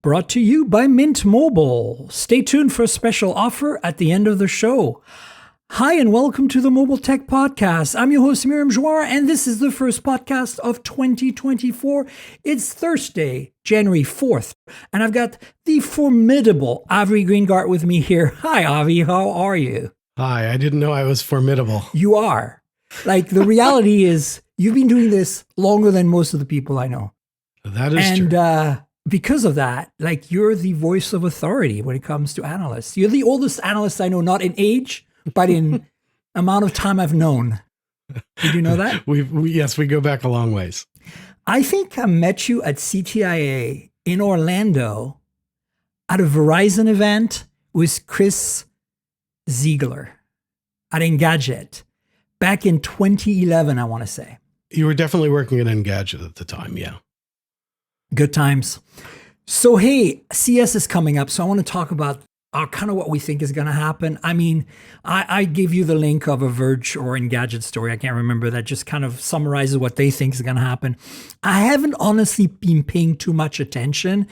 Brought to you by Mint Mobile. Stay tuned for a special offer at the end of the show. Hi, and welcome to the Mobile Tech Podcast. I'm your host, Miriam Jouar, and this is the first podcast of 2024. It's Thursday, January 4th, and I've got the formidable Avi Greengart with me here. Hi, Avi. How are you? Hi. I didn't know I was formidable. You are. Like, the reality is you've been doing this longer than most of the people I know. That is true. And because of that, like, you're the voice of authority when it comes to analysts. You're the oldest analyst I know, not in age, but in amount of time I've known. Did you know that? Yes, we go back a long ways. I think I met you at CTIA in Orlando at a Verizon event with Chris Ziegler at Engadget back in 2011, I want to say. You were definitely working at Engadget at the time, yeah. Good times. So, hey, CS is coming up. So I want to talk about kind of what we think is going to happen. I mean, I gave you the link of a Verge or Engadget story. I can't remember. That just kind of summarizes what they think is going to happen. I haven't honestly been paying too much attention.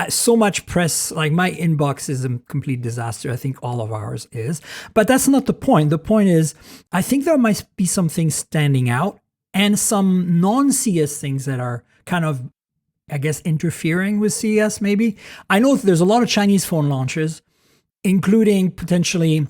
So much press, like my inbox is a complete disaster. I think all of ours is. But that's not the point. The point is, I think there might be some things standing out and some non-CS things that are kind of, I guess, interfering with CES maybe. I know there's a lot of Chinese phone launches, including potentially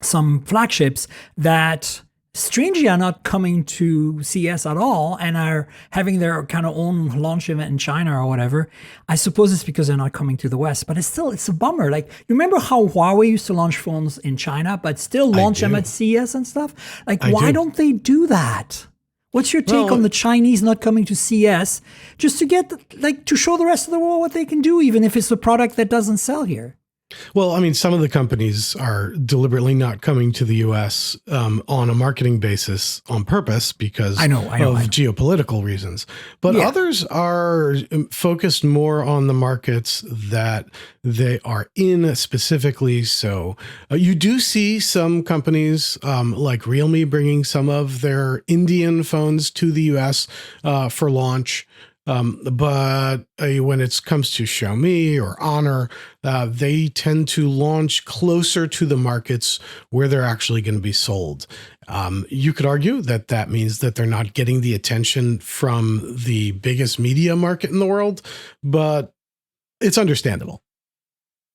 some flagships that strangely are not coming to CES at all and are having their kind of own launch event in China or whatever. I suppose it's because they're not coming to the West, but it's a bummer. Like, you remember how Huawei used to launch phones in China, but still launch them at CES and stuff? Like, why don't they do that? What's your take on the Chinese not coming to CES just to get, like, to show the rest of the world what they can do, even if it's a product that doesn't sell here? Well, I mean, some of the companies are deliberately not coming to the U.S. On a marketing basis on purpose because of geopolitical reasons. But others are focused more on the markets that they are in specifically. So you do see some companies like Realme bringing some of their Indian phones to the U.S. For launch. But when it comes to Xiaomi or Honor, they tend to launch closer to the markets where they're actually going to be sold. You could argue that that means that they're not getting the attention from the biggest media market in the world, but it's understandable.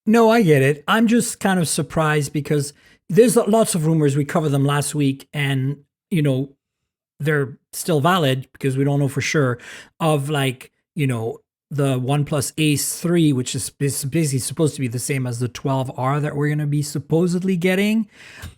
No, I get it. I'm just kind of surprised because there's lots of rumors. We covered them last week, and, you know, they're still valid because we don't know for sure, of, like, you know, the OnePlus Ace 3, which is basically supposed to be the same as the 12R that we're going to be supposedly getting.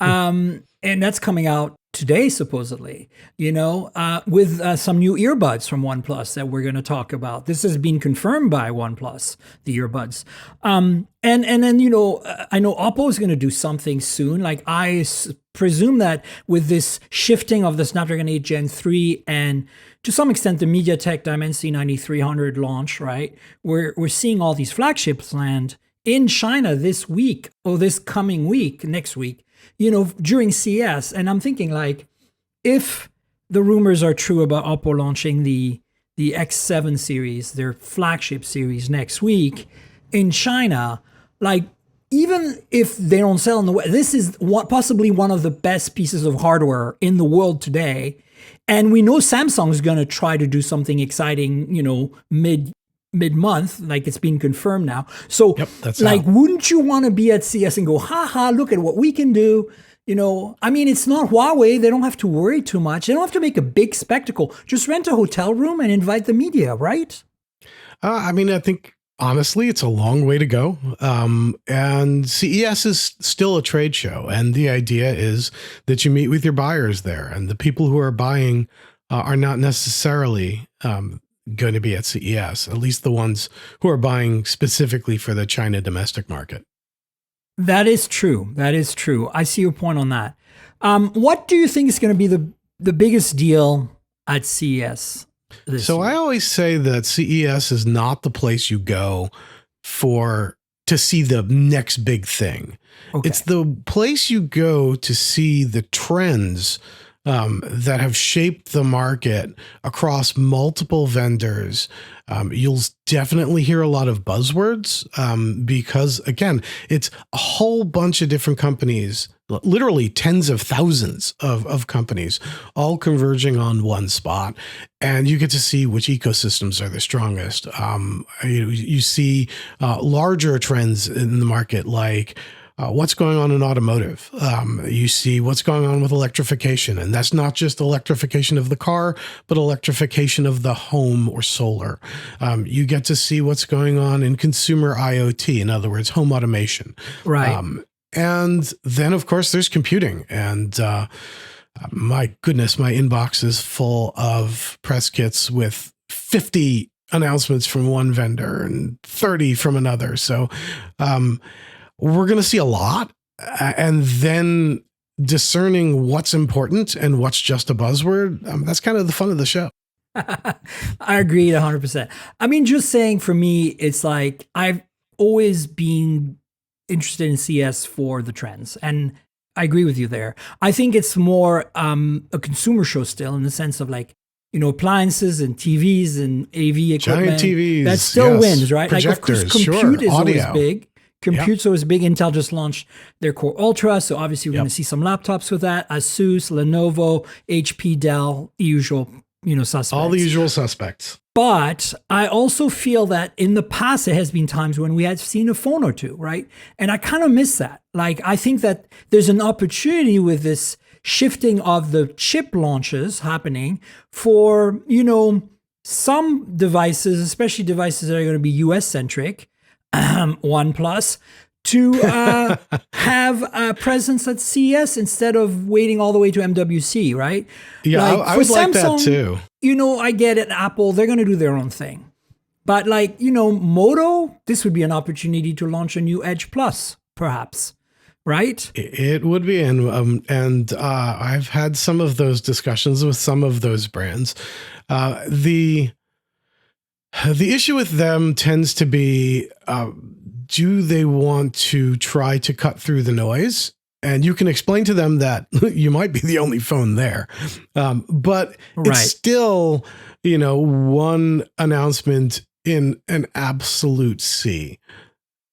And that's coming out today, supposedly, you know, with some new earbuds from OnePlus that we're going to talk about. This has been confirmed by OnePlus, the earbuds. And then, you know, I know Oppo is going to do something soon. Like, I presume that with this shifting of the Snapdragon 8 Gen 3 and to some extent the MediaTek Dimensity 9300 launch, right? We're seeing all these flagships land in China this week or this coming week, next week, you know, during CES. And I'm thinking, like, if the rumors are true about Oppo launching the X7 series, their flagship series next week in China, like, even if they don't sell in the West, this is possibly one of the best pieces of hardware in the world today. And we know Samsung is going to try to do something exciting, you know, mid-month, like it's been confirmed now. So, wouldn't you want to be at CES and go, look at what we can do? You know, I mean, it's not Huawei. They don't have to worry too much. They don't have to make a big spectacle. Just rent a hotel room and invite the media, right? I mean, I think, honestly, it's a long way to go. And CES is still a trade show. And the idea is that you meet with your buyers there. And the people who are buying are not necessarily going to be at CES, at least the ones who are buying specifically for the China domestic market. That is true. That is true. I see your point on that. What do you think is going to be the biggest deal at CES? So I always say that CES is not the place you go to see the next big thing. Okay. It's the place you go to see the trends that have shaped the market across multiple vendors. You'll definitely hear a lot of buzzwords because, again, it's a whole bunch of different companies, literally tens of thousands of companies, all converging on one spot. And you get to see which ecosystems are the strongest. You see larger trends in the market, like what's going on in automotive. You see what's going on with electrification. And that's not just electrification of the car, but electrification of the home or solar. You get to see what's going on in consumer IoT, in other words, home automation. Right. And then, of course, there's computing. And my goodness, my inbox is full of press kits with 50 announcements from one vendor and 30 from another. So we're going to see a lot, and then discerning what's important and what's just a buzzword. That's kind of the fun of the show. I agree 100%. I mean, just saying, for me, it's like I've always been interested in CS for the trends, and I agree with you there. I think it's more a consumer show still, in the sense of, like, appliances and TVs and AV equipment. Giant TVs. That still wins, right? Projectors, like, of course, compute is audio. always big. Compute so is big. Intel just launched their Core Ultra, so obviously we're going to see some laptops with that. Asus, Lenovo, HP, Dell, the usual, suspects. All the usual suspects. But I also feel that in the past, there has been times when we had seen a phone or two, right? And I kind of miss that. Like, I think that there's an opportunity with this shifting of the chip launches happening for, some devices, especially devices that are going to be US centric, OnePlus, to have a presence at CES instead of waiting all the way to MWC, right? Yeah, I would like that too. I get it, Apple, they're going to do their own thing. But Moto, this would be an opportunity to launch a new Edge Plus, perhaps, right? It would be, and I've had some of those discussions with some of those brands. The issue with them tends to be, do they want to try to cut through the noise? And you can explain to them that you might be the only phone there. But it's still, one announcement in an absolute sea.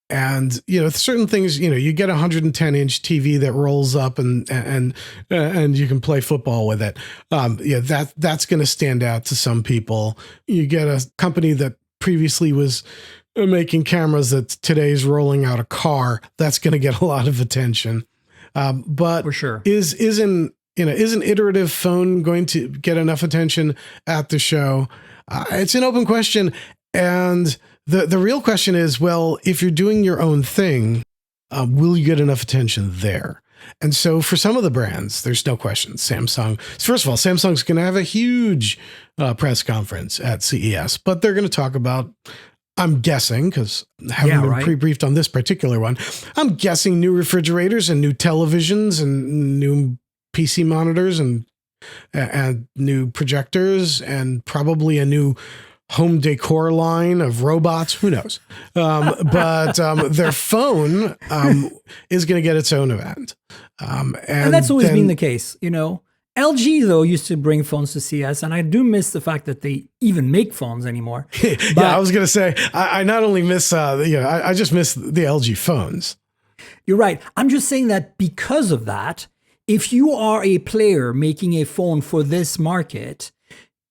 And, certain things, you get a 110-inch TV that rolls up and you can play football with it. That's going to stand out to some people. You get a company that previously was making cameras that today's rolling out a car. That's going to get a lot of attention. But for sure, is an iterative phone going to get enough attention at the show? It's an open question. And the real question is, well, if you're doing your own thing, will you get enough attention there? And so for some of the brands, there's no question. Samsung, first of all, Samsung's going to have a huge press conference at CES, but they're going to talk about, I'm guessing, because I haven't been pre-briefed on this particular one, I'm guessing new refrigerators and new televisions and new PC monitors and new projectors and probably a new home decor line of robots. Who knows? But their phone is going to get its own event. And that's always been the case, LG, though, used to bring phones to CS, and I do miss the fact that they even make phones anymore. Yeah, I was going to say, I not only miss, I just miss the LG phones. You're right. I'm just saying that because of that, if you are a player making a phone for this market,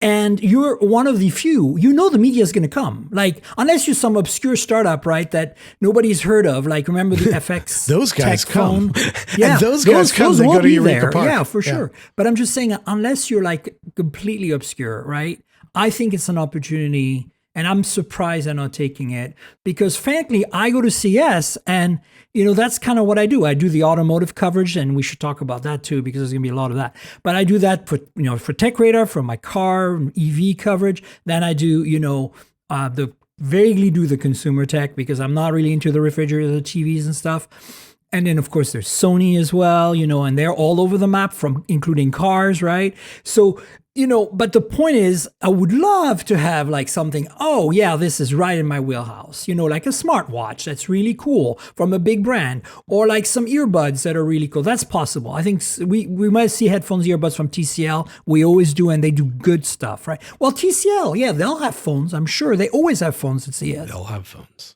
and you're one of the few, the media is going to come. Like, unless you're some obscure startup, right, that nobody's heard of. Like, remember the FX those guys tech come. phone? Yeah, and those guys come. They go to Eureka Park. Yeah, for sure. But I'm just saying, unless you're like completely obscure, right, I think it's an opportunity. And I'm surprised they're not taking it because, frankly, I go to CS and, that's kind of what I do. I do the automotive coverage, and we should talk about that too because there's going to be a lot of that. But I do that for Tech Radar, for my car EV coverage. Then I do, vaguely do the consumer tech because I'm not really into the refrigerator, the TVs and stuff. And then, of course, there's Sony as well, and they're all over the map, including cars, right? So But the point is, I would love to have like something, oh yeah, this is right in my wheelhouse, like a smartwatch that's really cool from a big brand, or like some earbuds that are really cool. That's possible. I think we might see headphones, earbuds from TCL. We always do, and they do good stuff, right? Well, TCL, yeah, they'll have phones. I'm sure they always have phones at CES. They'll have phones.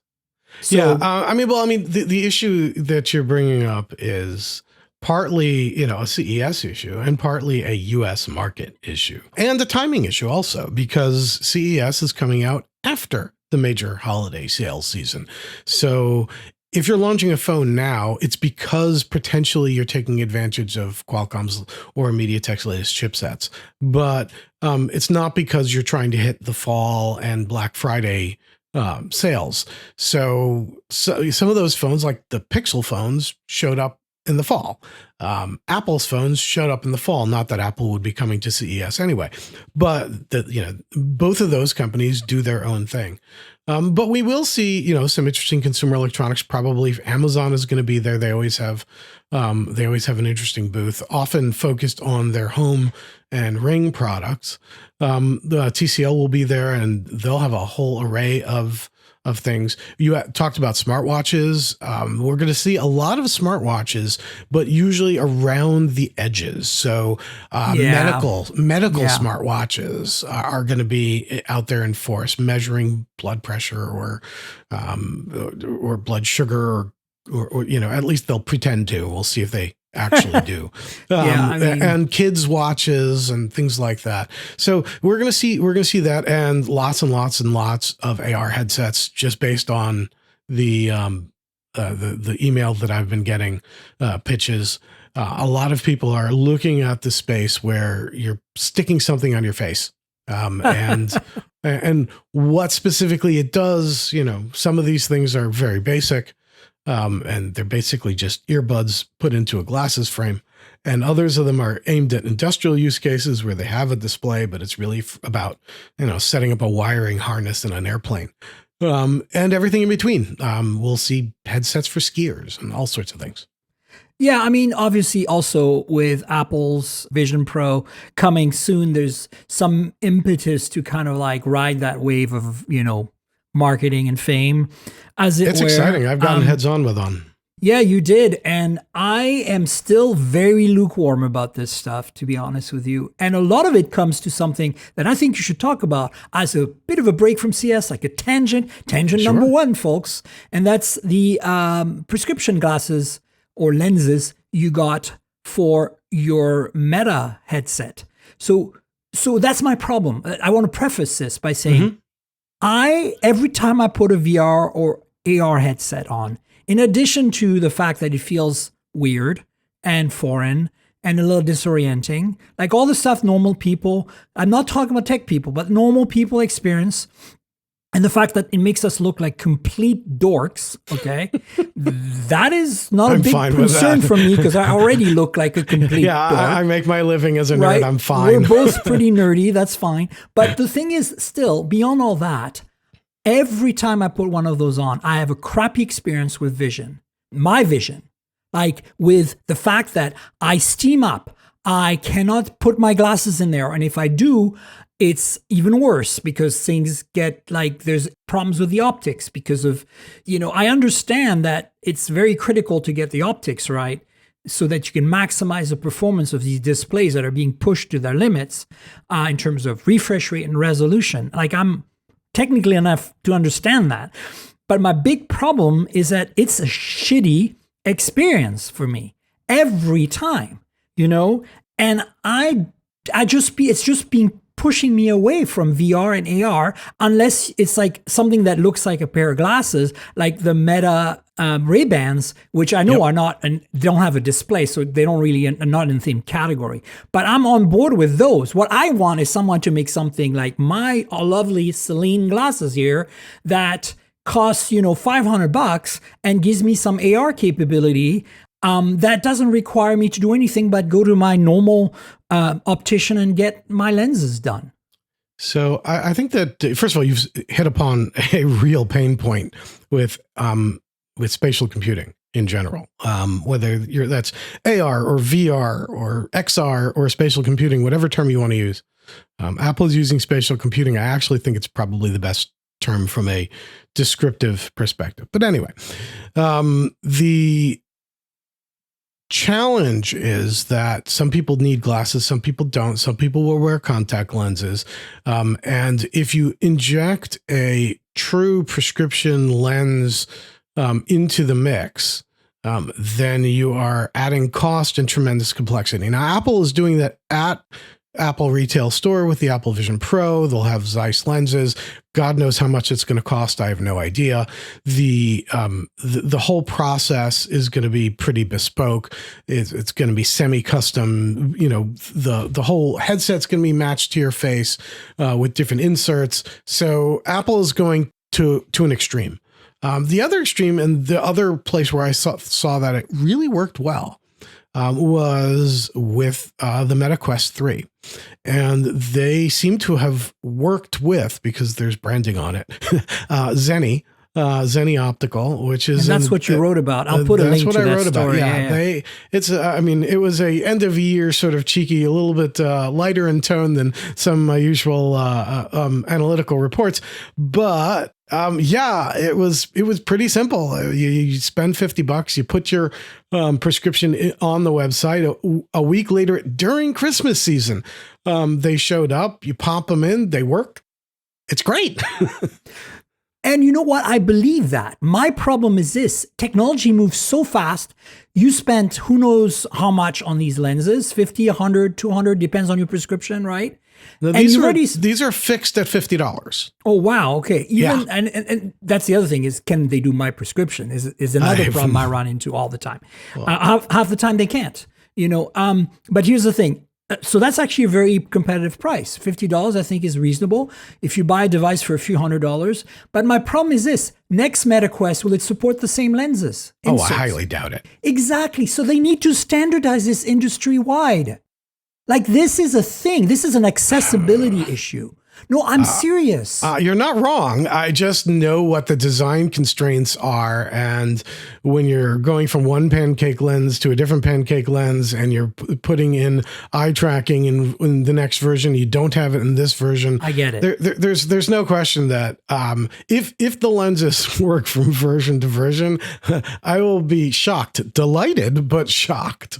So, the issue that you're bringing up is partly, a CES issue and partly a US market issue and a timing issue also, because CES is coming out after the major holiday sales season. So if you're launching a phone now, it's because potentially you're taking advantage of Qualcomm's or MediaTek's latest chipsets, but it's not because you're trying to hit the fall and Black Friday sales. So some of those phones, like the Pixel phones, showed up in the fall. Apple's phones showed up in the fall. Not that Apple would be coming to CES anyway, but both of those companies do their own thing. But we will see, some interesting consumer electronics. Probably Amazon is going to be there. They always have an interesting booth, often focused on their home and Ring products. The TCL will be there, and they'll have a whole array of things. You talked about smartwatches. We're going to see a lot of smartwatches, but usually around the edges. So medical smartwatches are going to be out there in force, measuring blood pressure or blood sugar, or at least they'll pretend to. We'll see if they actually do. And kids watches and things like that. So we're going to see that, and lots of AR headsets, just based on the email that I've been getting, pitches. A lot of people are looking at the space where you're sticking something on your face. And what specifically it does, some of these things are very basic. And they're basically just earbuds put into a glasses frame. And others of them are aimed at industrial use cases where they have a display, but it's really about, setting up a wiring harness in an airplane. And everything in between. We'll see headsets for skiers and all sorts of things. Yeah, obviously also with Apple's Vision Pro coming soon, there's some impetus to kind of like ride that wave of, marketing and fame, as it's exciting. I've gotten heads on with on. Yeah, you did. And I am still very lukewarm about this stuff, to be honest with you. And a lot of it comes to something that I think you should talk about as a bit of a break from CS, like a tangent sure. Number one, folks. And that's the prescription glasses or lenses you got for your Meta headset. So that's my problem. I want to preface this by saying, every time I put a VR or AR headset on, in addition to the fact that it feels weird and foreign and a little disorienting, like all the stuff normal people, I'm not talking about tech people, but normal people experience, and the fact that it makes us look like complete dorks, okay? That is not a big concern for me, because I already look like a complete dork. I make my living as a nerd. Right? I'm fine. We're both pretty nerdy. That's fine. But the thing is, still, beyond all that, every time I put one of those on, I have a crappy experience with vision. My vision. Like with the fact that I steam up. I cannot put my glasses in there. And if I do, it's even worse, because things get like, there's problems with the optics because of, I understand that it's very critical to get the optics right so that you can maximize the performance of these displays that are being pushed to their limits in terms of refresh rate and resolution. Like, I'm technically enough to understand that. But my big problem is that it's a shitty experience for me every time, and it's just being pushing me away from VR and AR, unless it's like something that looks like a pair of glasses, like the Meta Ray-Bans, which I know are not, and they don't have a display, so they don't really are not in the same category. But I'm on board with those. What I want is someone to make something like my lovely Celine glasses here that costs $500 and gives me some AR capability. That doesn't require me to do anything but go to my normal optician and get my lenses done. So I think that, first of all, you've hit upon a real pain point with spatial computing in general, whether that's AR or VR or XR or spatial computing, whatever term you want to use. Apple is using spatial computing. I actually think it's probably the best term from a descriptive perspective. But anyway, the challenge is that some people need glasses, some people don't. Some people will wear contact lenses. And if you inject a true prescription lens into the mix, then you are adding cost and tremendous complexity. Now, Apple is doing that at Apple retail store with the Apple Vision Pro. They'll have Zeiss lenses. God knows how much it's going to cost. I have no idea. The whole process is going to be pretty bespoke. It's going to be semi-custom. You know, the whole headset's going to be matched to your face with different inserts. So Apple is going to an extreme. The other extreme, and the other place where I saw that it really worked well, was with the Meta Quest 3. And they seem to have worked with, because there's branding on it, Zenni Optical, which is... And that's what you wrote about. I'll put a link to that story. That's what I wrote about. I mean, it was a end of year sort of cheeky, a little bit lighter in tone than some usual analytical reports. But it was pretty simple. You spend $50, you put your prescription on the website. A week later, during Christmas season, they showed up. You pop them in, they work. It's great. And you know what? I believe that. My problem is this. Technology moves so fast. You spent who knows how much on these lenses, 50, 100, 200, depends on your prescription, right? Now, these are fixed at $50. Oh, wow. Okay. And that's the other thing is, can they do my prescription is another problem I run into all the time. Well, half the time they can't, but here's the thing. So that's actually a very competitive price. $50, I think, is reasonable if you buy a device for a few $100s. But my problem is this. Next Meta Quest, will it support the same lenses? Inserts? Oh, I highly doubt it. Exactly. So they need to standardize this industry-wide. Like, this is a thing. This is an accessibility issue. No, I'm serious. You're not wrong. I just know what the design constraints are. And when you're going from one pancake lens to a different pancake lens and you're putting in eye tracking in the next version, you don't have it in this version. I get it. There's no question that if the lenses work from version to version, I will be shocked, delighted, but shocked.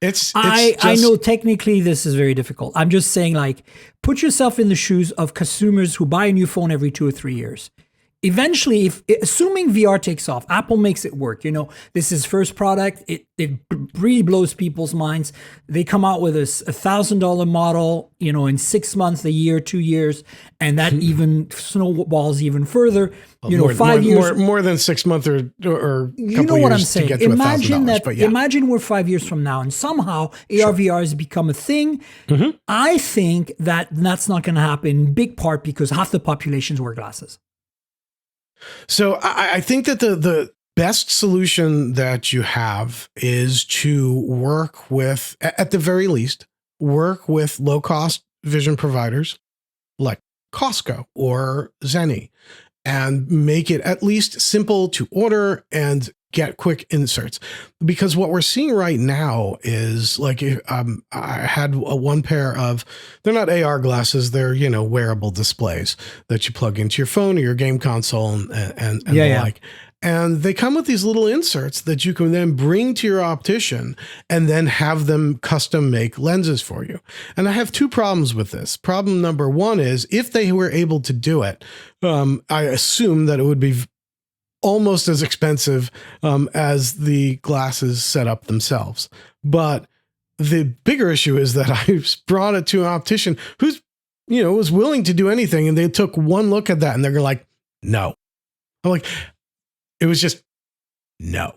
I know technically this is very difficult. I'm just saying, like, put yourself in the shoes of consumers who buy a new phone every 2 or 3 years. Eventually, assuming VR takes off, Apple makes it work. This is first product. It really blows people's minds. They come out with a $1,000 model, in 6 months, a year, 2 years, and that even snowballs even further. 5 years, more than 6 months or you know what I'm saying. Imagine we're 5 years from now, and somehow AR VR has become a thing. Mm-hmm. I think that's not going to happen in big part because half the populations wear glasses. So I think that the best solution that you have is to work with, at the very least, work with low-cost vision providers like Costco or Zenni and make it at least simple to order and get quick inserts. Because what we're seeing right now is like, I had one pair of, they're not AR glasses, they're, wearable displays that you plug into your phone or your game console and the like. And they come with these little inserts that you can then bring to your optician and then have them custom make lenses for you. And I have two problems with this. Problem number one is, if they were able to do it, I assume that it would be almost as expensive as the glasses set up themselves. But the bigger issue is that I brought it to an optician who's, was willing to do anything. And they took one look at that and they're like, no. I'm like, it was just no.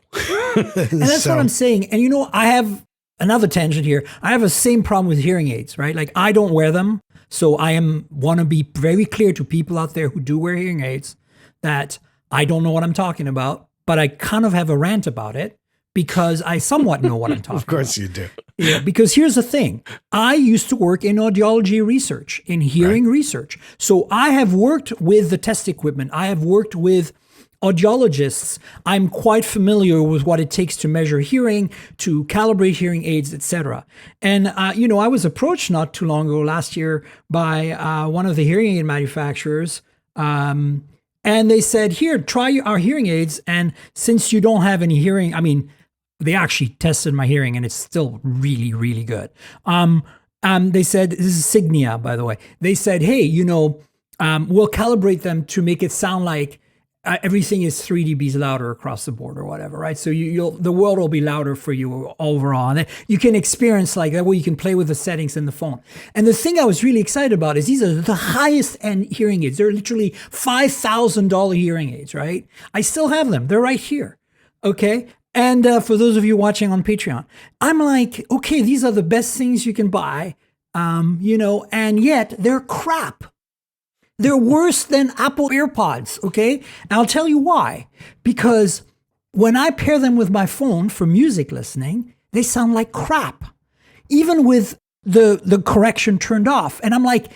And that's what I'm saying. And I have another tangent here. I have the same problem with hearing aids, right? Like, I don't wear them. So I want to be very clear to people out there who do wear hearing aids that I don't know what I'm talking about, but I kind of have a rant about it because I somewhat know what I'm talking about. Of course you do. Yeah, because here's the thing. I used to work in audiology research, in hearing research. So I have worked with the test equipment. I have worked with audiologists, I'm quite familiar with what it takes to measure hearing, to calibrate hearing aids, etc. And, I was approached not too long ago, last year, by one of the hearing aid manufacturers. And they said, here, try our hearing aids. And since you don't have any hearing, I mean, they actually tested my hearing and it's still really, really good. They said, this is Signia, by the way. They said, hey, we'll calibrate them to make it sound like everything is 3 dBs louder across the board or whatever, right? So the world will be louder for you overall. And then you can experience like that way you can play with the settings in the phone. And the thing I was really excited about is these are the highest end hearing aids. They're literally $5,000 hearing aids, right? I still have them. They're right here. Okay. And for those of you watching on Patreon, I'm like, okay, these are the best things you can buy, and yet they're crap. They're worse than Apple AirPods, okay? And I'll tell you why. Because when I pair them with my phone for music listening, they sound like crap, even with the correction turned off. And I'm like,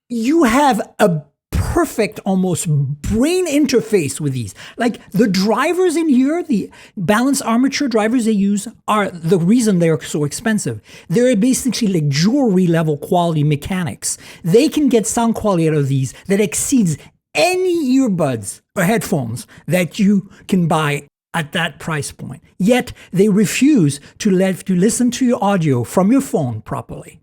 you have a perfect almost brain interface with these. Like the drivers in here, the balance armature drivers they use are the reason they're so expensive. They're basically like jewelry level quality mechanics. They can get sound quality out of these that exceeds any earbuds or headphones that you can buy at that price point. Yet they refuse to let you listen to your audio from your phone properly.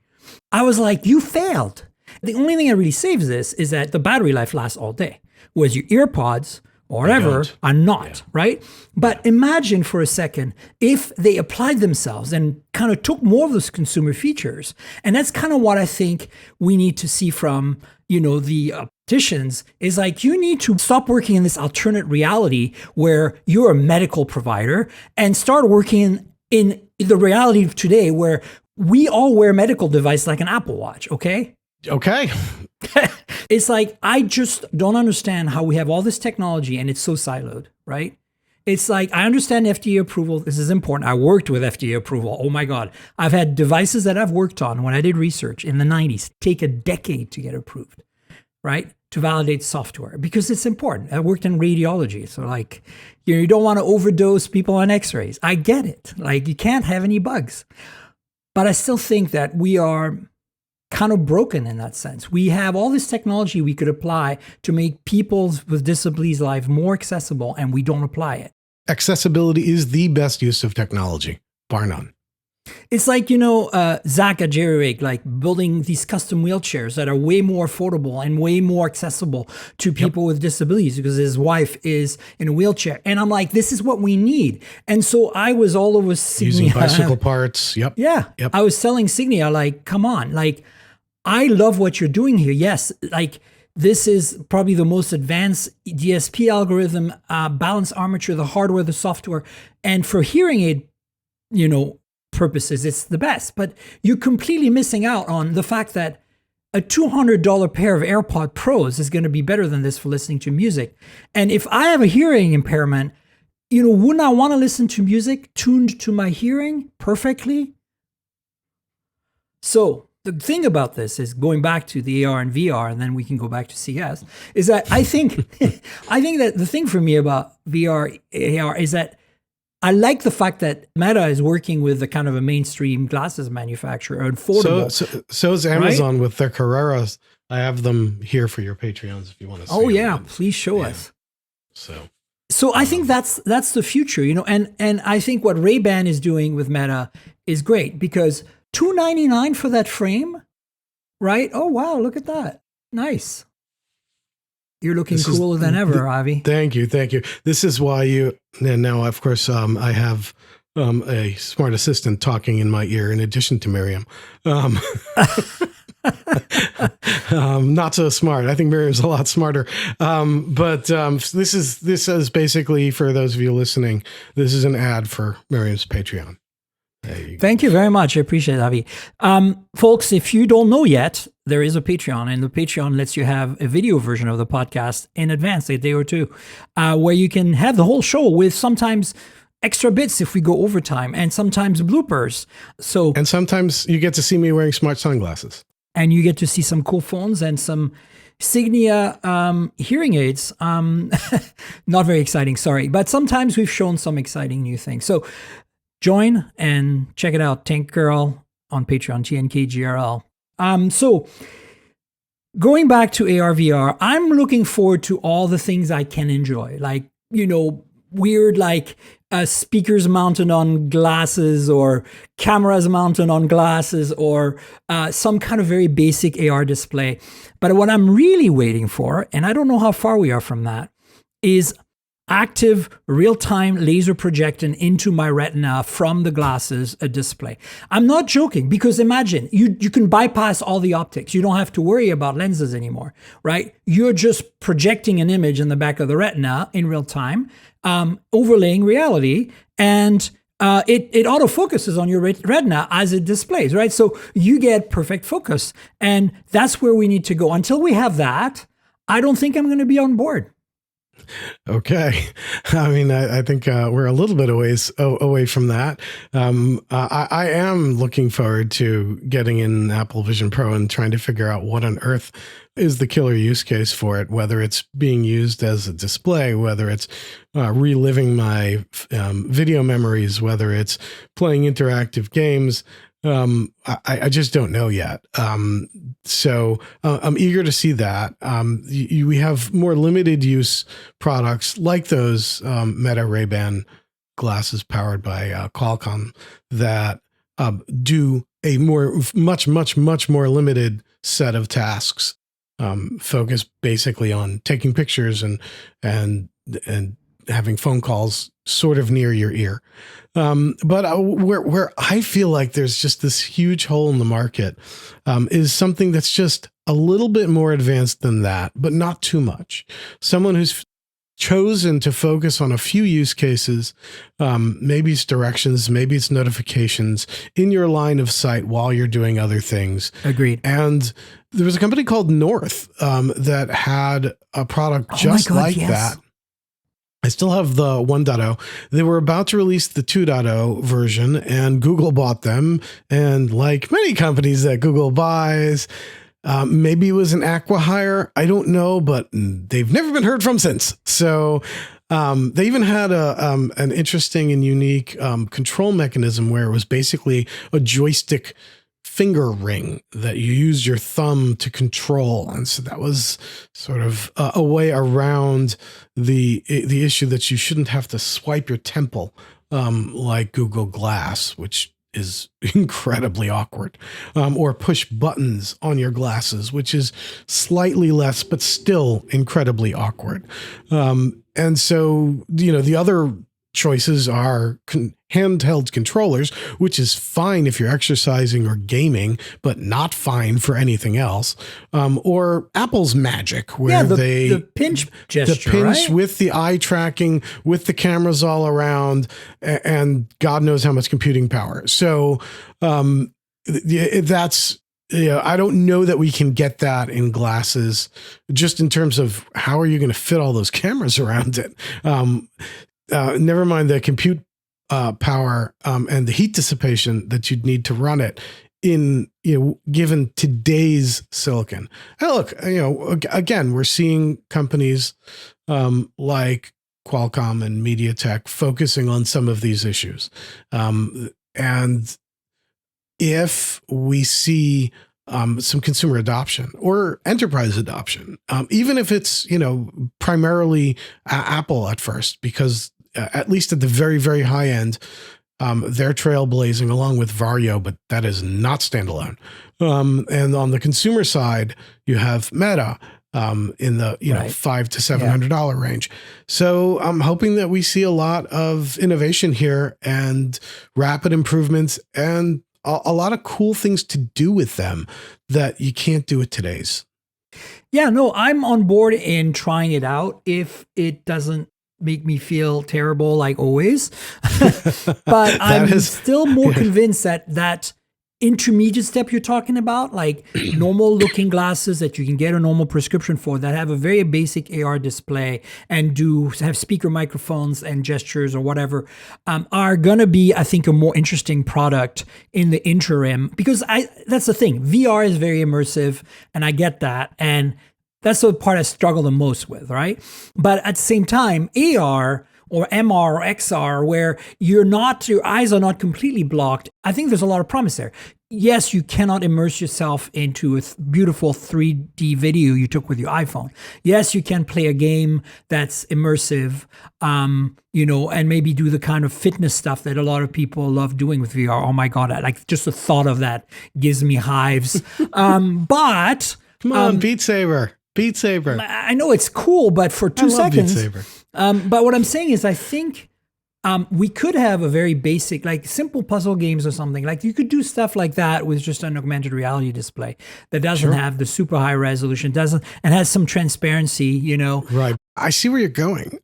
I was like, you failed. The only thing that really saves this is that the battery life lasts all day, whereas your earpods or whatever are not, right? But imagine for a second if they applied themselves and kind of took more of those consumer features. And that's kind of what I think we need to see from, the opticians is like, you need to stop working in this alternate reality where you're a medical provider and start working in the reality of today where we all wear medical device like an Apple Watch, okay? Okay. It's like, I just don't understand how we have all this technology and it's so siloed, right? It's like, I understand FDA approval. This is important. I worked with FDA approval. Oh my God. I've had devices that I've worked on when I did research in the 90s take a decade to get approved, right? To validate software because it's important. I worked in radiology. So like, you don't want to overdose people on x-rays. I get it. Like you can't have any bugs. But I still think that we are kind of broken in that sense. We have all this technology we could apply to make people with disabilities' life more accessible, and we don't apply it. Accessibility is the best use of technology, bar none. It's like, Zach at JerryRig, like building these custom wheelchairs that are way more affordable and way more accessible to people with disabilities because his wife is in a wheelchair. And I'm like, this is what we need. And so I was all over Signia. Using bicycle parts. Yep. Yeah. Yep. I was selling Signia, like, come on, like, I love what you're doing here. Yes, like this is probably the most advanced DSP algorithm, balance armature, the hardware, the software. And for hearing aid, purposes, it's the best. But you're completely missing out on the fact that a $200 pair of AirPod Pros is going to be better than this for listening to music. And if I have a hearing impairment, wouldn't I want to listen to music tuned to my hearing perfectly? So the thing about this is going back to the AR and VR, and then we can go back to CS, is that I think that the thing for me about VR, AR is that I like the fact that Meta is working with the kind of a mainstream glasses manufacturer, affordable. So is Amazon, right? With their Carreras. I have them here for your Patreons if you want to see. Oh yeah, please show us. So I think that's the future, and I think what Ray-Ban is doing with Meta is great because $299 for that frame, right? Oh wow, look at that. Nice. You're looking cooler than ever, Avi. Thank you. This is why and now of course I have a smart assistant talking in my ear in addition to Miriam. Not so smart. I think Miriam's a lot smarter. But this is basically, for those of you listening, this is an ad for Miriam's Patreon. Thank you very much. I appreciate it, Avi. Folks, if you don't know yet, there is a Patreon, and the Patreon lets you have a video version of the podcast in advance, a day or two, where you can have the whole show with sometimes extra bits if we go overtime, and sometimes bloopers. And sometimes you get to see me wearing smart sunglasses. And you get to see some cool phones and some Signia hearing aids. Not very exciting, sorry. But sometimes we've shown some exciting new things. So join and check it out. Tank Girl on Patreon, TNKGRL. So going back to AR, VR, I'm looking forward to all the things I can enjoy. Like, weird speakers mounted on glasses or cameras mounted on glasses or some kind of very basic AR display. But what I'm really waiting for, and I don't know how far we are from that, is active real-time laser projecting into my retina from the glasses a display. I'm not joking, because imagine you can bypass all the optics. You don't have to worry about lenses anymore, right? You're just projecting an image in the back of the retina in real time, overlaying reality, and it autofocuses on your retina as it displays, right? So you get perfect focus, and that's where we need to go. Until we have that, I don't think I'm going to be on board. Okay. I mean, I think we're a little bit away from that. I am looking forward to getting in Apple Vision Pro and trying to figure out what on earth is the killer use case for it, whether it's being used as a display, whether it's reliving my video memories, whether it's playing interactive games. I just don't know yet. So I'm eager to see that. We have more limited use products like those Meta Ray-Ban glasses powered by Qualcomm that do a much more limited set of tasks, focused basically on taking pictures and having phone calls sort of near your ear. But where I feel like there's just this huge hole in the market is something that's just a little bit more advanced than that, but not too much. Someone who's chosen to focus on a few use cases, maybe it's directions, maybe it's notifications in your line of sight while you're doing other things. Agreed. And there was a company called North that had a product just like that. I still have the 1.0. They were about to release the 2.0 version, and Google bought them. And like many companies that Google buys, maybe it was an acqui-hire. I don't know, but they've never been heard from since. So they even had an interesting and unique control mechanism where it was basically a joystick finger ring that you use your thumb to control. And so that was sort of a way around the issue that you shouldn't have to swipe your temple like Google Glass, which is incredibly awkward, or push buttons on your glasses, which is slightly less, but still incredibly awkward. And so, the other choices are handheld controllers, which is fine if you're exercising or gaming, but not fine for anything else. Or Apple's Magic, where the pinch gesture, the pinch right? with the eye tracking, with the cameras all around, and God knows how much computing power. So that's, I don't know that we can get that in glasses, just in terms of how are you going to fit all those cameras around it? Never mind the compute power and the heat dissipation that you'd need to run it in, given today's silicon. And look, again, we're seeing companies like Qualcomm and MediaTek focusing on some of these issues. And if we see some consumer adoption or enterprise adoption, even if it's, primarily Apple at first, because at least at the very, very high end, they're trailblazing along with Vario, but that is not standalone. And on the consumer side, you have Meta in the $500 to $700 range. So I'm hoping that we see a lot of innovation here and rapid improvements and a lot of cool things to do with them that you can't do with today's. Yeah, no, I'm on board in trying it out if it doesn't make me feel terrible like always. But I'm still more convinced that intermediate step you're talking about, like normal looking glasses that you can get a normal prescription for that have a very basic AR display and have speaker microphones and gestures or whatever, are going to be, I think, a more interesting product in the interim, because that's the thing. VR is very immersive and I get that. And That's the part I struggle the most with, right? But at the same time, AR or MR or XR, where your eyes are not completely blocked, I think there's a lot of promise there. Yes, you cannot immerse yourself into a beautiful 3D video you took with your iPhone. Yes, you can play a game that's immersive, and maybe do the kind of fitness stuff that a lot of people love doing with VR. Oh my God, like just the thought of that gives me hives. But come on, Beat Saber. I know it's cool, but for 2 seconds. Beat Saber. But what I'm saying is, I think we could have a very basic, like simple puzzle games or something. Like you could do stuff like that with just an augmented reality display that doesn't have the super high resolution, and has some transparency, Right. I see where you're going,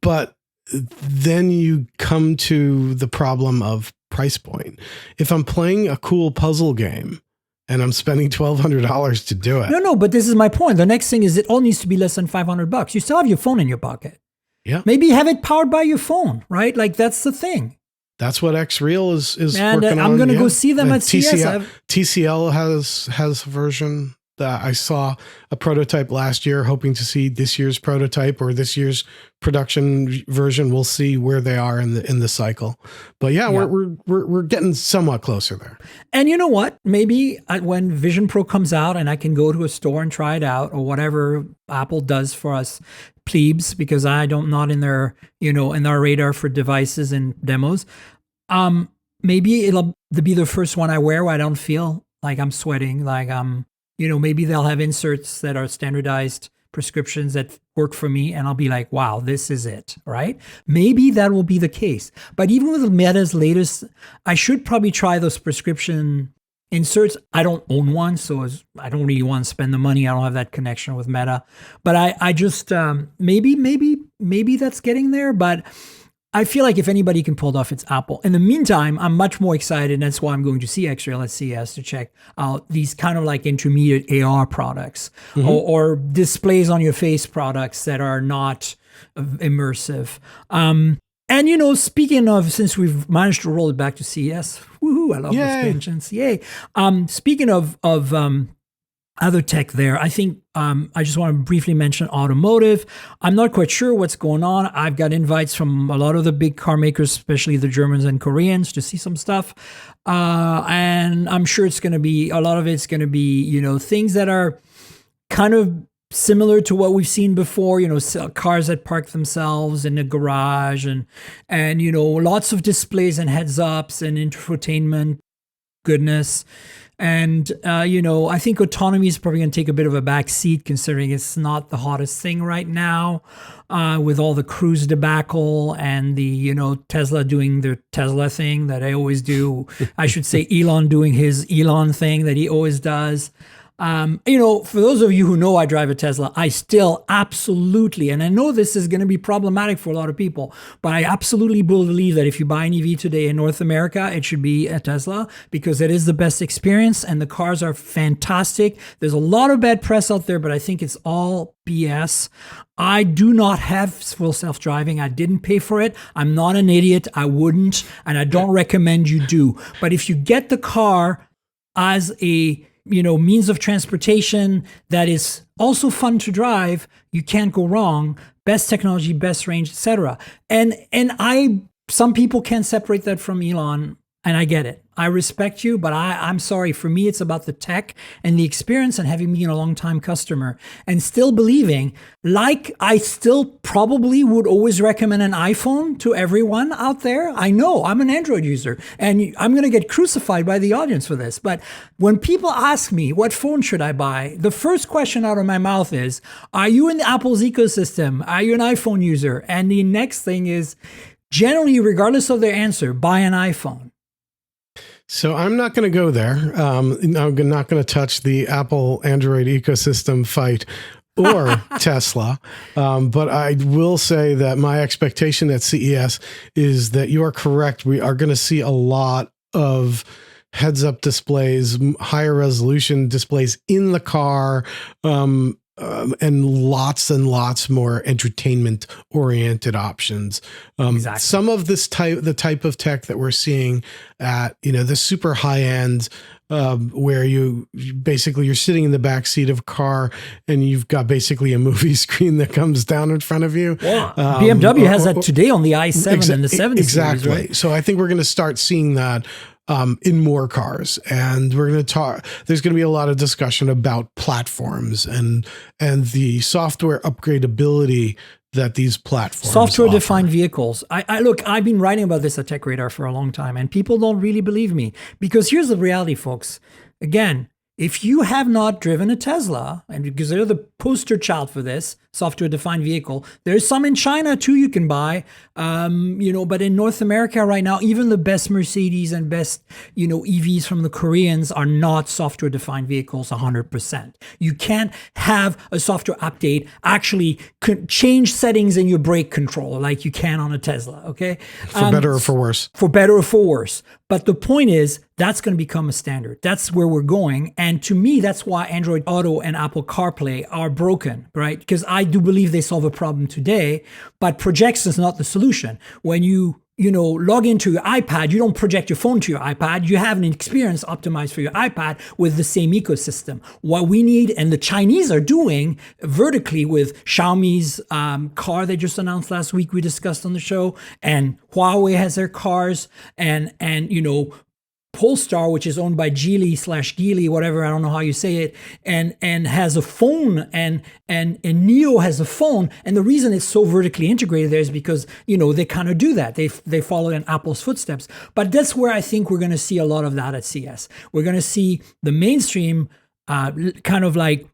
but then you come to the problem of price point. If I'm playing a cool puzzle game and I'm spending $1,200 to do it. No, but this is my point. The next thing is it all needs to be less than $500. You still have your phone in your pocket. Yeah. Maybe have it powered by your phone, right? Like that's the thing. That's what Xreal is working on. I'm going to go see them at TCL, CS. TCL has a version that I saw a prototype last year, hoping to see this year's prototype or this year's production version. We'll see where they are in the cycle. But yeah. we're getting somewhat closer there. And you know what? Maybe when Vision Pro comes out and I can go to a store and try it out, or whatever Apple does for us plebes, because I'm not in their, in our radar for devices and demos. Maybe it'll be the first one I wear where I don't feel like I'm sweating, like maybe they'll have inserts that are standardized prescriptions that work for me, and I'll be like, wow, this is it, right? Maybe that will be the case. But even with Meta's latest, I should probably try those prescription inserts. I don't own one, so I don't really want to spend the money. I don't have that connection with Meta. But I just, maybe that's getting there, but I feel like if anybody can pull it off, it's Apple. In the meantime, I'm much more excited, and that's why I'm going to see Xreal at CES to check out these kind of like intermediate AR products, or displays on your face products that are not immersive. And speaking of, since we've managed to roll it back to CES, woohoo! I love those tangents, yay! Speaking of other tech there, I think I just want to briefly mention automotive. I'm not quite sure what's going on. I've got invites from a lot of the big car makers, especially the Germans and Koreans, to see some stuff. And I'm sure a lot of it's going to be, things that are kind of similar to what we've seen before, cars that park themselves in a garage and lots of displays and heads ups and infotainment goodness. And, I think autonomy is probably going to take a bit of a back seat, considering it's not the hottest thing right now, with all the Cruise debacle and the, Tesla doing their Tesla thing that I always do. I should say Elon doing his Elon thing that he always does. For those of you who know I drive a Tesla, I still absolutely, and I know this is going to be problematic for a lot of people, but I absolutely believe that if you buy an EV today in North America, it should be a Tesla, because it is the best experience and the cars are fantastic. There's a lot of bad press out there, but I think it's all BS. I do not have full self-driving. I didn't pay for it. I'm not an idiot. I wouldn't, and I don't recommend you do. But if you get the car as a means of transportation that is also fun to drive, you can't go wrong. Best technology, best range, etc. And some people can't separate that from Elon, and I get it. I respect you, but I'm sorry. For me, it's about the tech and the experience, and having been a long-time customer and still believing, like I still probably would always recommend an iPhone to everyone out there. I know I'm an Android user, and I'm going to get crucified by the audience for this. But when people ask me, what phone should I buy? The first question out of my mouth is, are you in Apple's ecosystem? Are you an iPhone user? And the next thing is, generally, regardless of their answer, buy an iPhone. So I'm not going to go there. I'm not going to touch the Apple Android ecosystem fight or Tesla. But I will say that my expectation at CES is that you are correct. We are going to see a lot of heads-up displays, higher resolution displays in the car, and lots more entertainment-oriented options. Exactly. Some of the type of tech that we're seeing at the super high-end where you're sitting in the back seat of a car and you've got basically a movie screen that comes down in front of you. Well, BMW has that today on the i7 and the 7 exactly. series, right? So I think we're going to start seeing that in more cars, and we're going to talk. There's going to be a lot of discussion about platforms and the software upgradability that these platforms software-defined vehicles. I've been writing about this at Tech Radar for a long time, and people don't really believe me because here's the reality, folks. Again, if you have not driven a Tesla, and because they're the poster child for this software-defined vehicle, there's some in China too you can buy, but in North America right now, even the best Mercedes and best, EVs from the Koreans are not software-defined vehicles 100%. You can't have a software update actually change settings in your brake controller like you can on a Tesla, okay? For better or for worse. For better or for worse. But the point is, that's going to become a standard. That's where we're going. And to me, that's why Android Auto and Apple CarPlay are broken, right? Because I do believe they solve a problem today, but projection is not the solution. When you log into your iPad, you don't project your phone to your iPad. You have an experience optimized for your iPad with the same ecosystem. What we need, and the Chinese are doing vertically with Xiaomi's car they just announced last week, we discussed on the show, and Huawei has their cars, and Polestar, which is owned by Geely, whatever, I don't know how you say it, and has a phone, and NIO has a phone. And the reason it's so vertically integrated there is because, they kind of do that. They follow in Apple's footsteps. But that's where I think we're going to see a lot of that at CES. We're going to see the mainstream kind of like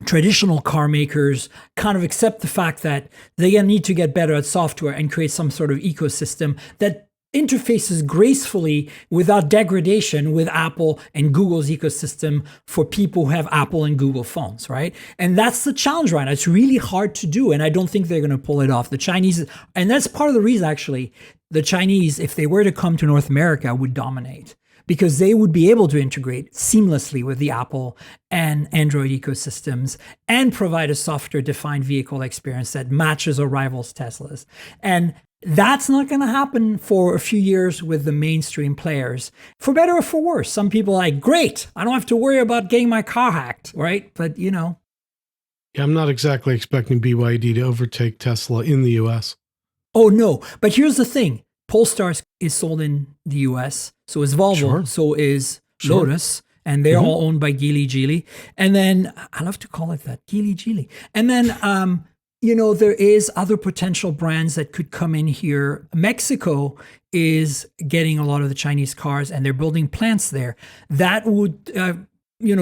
traditional car makers kind of accept the fact that they need to get better at software and create some sort of ecosystem that interfaces gracefully without degradation with Apple and Google's ecosystem for people who have Apple and Google phones, right? And that's the challenge right now. It's really hard to do, and I don't think they're going to pull it off. The Chinese, and that's part of the reason, actually, the Chinese, if they were to come to North America, would dominate because they would be able to integrate seamlessly with the Apple and Android ecosystems and provide a software-defined vehicle experience that matches or rivals Tesla's. And that's not going to happen for a few years with the mainstream players, for better or for worse. Some people are like, great, I don't have to worry about getting my car hacked, right? But, Yeah, I'm not exactly expecting BYD to overtake Tesla in the US. Oh, no. But here's the thing. Polestar is sold in the US. So is Volvo. Sure. So is Lotus. And they're all owned by Geely. And then, I love to call it that, Geely. And then, there is other potential brands that could come in here. Mexico is getting a lot of the Chinese cars, and they're building plants there. That would,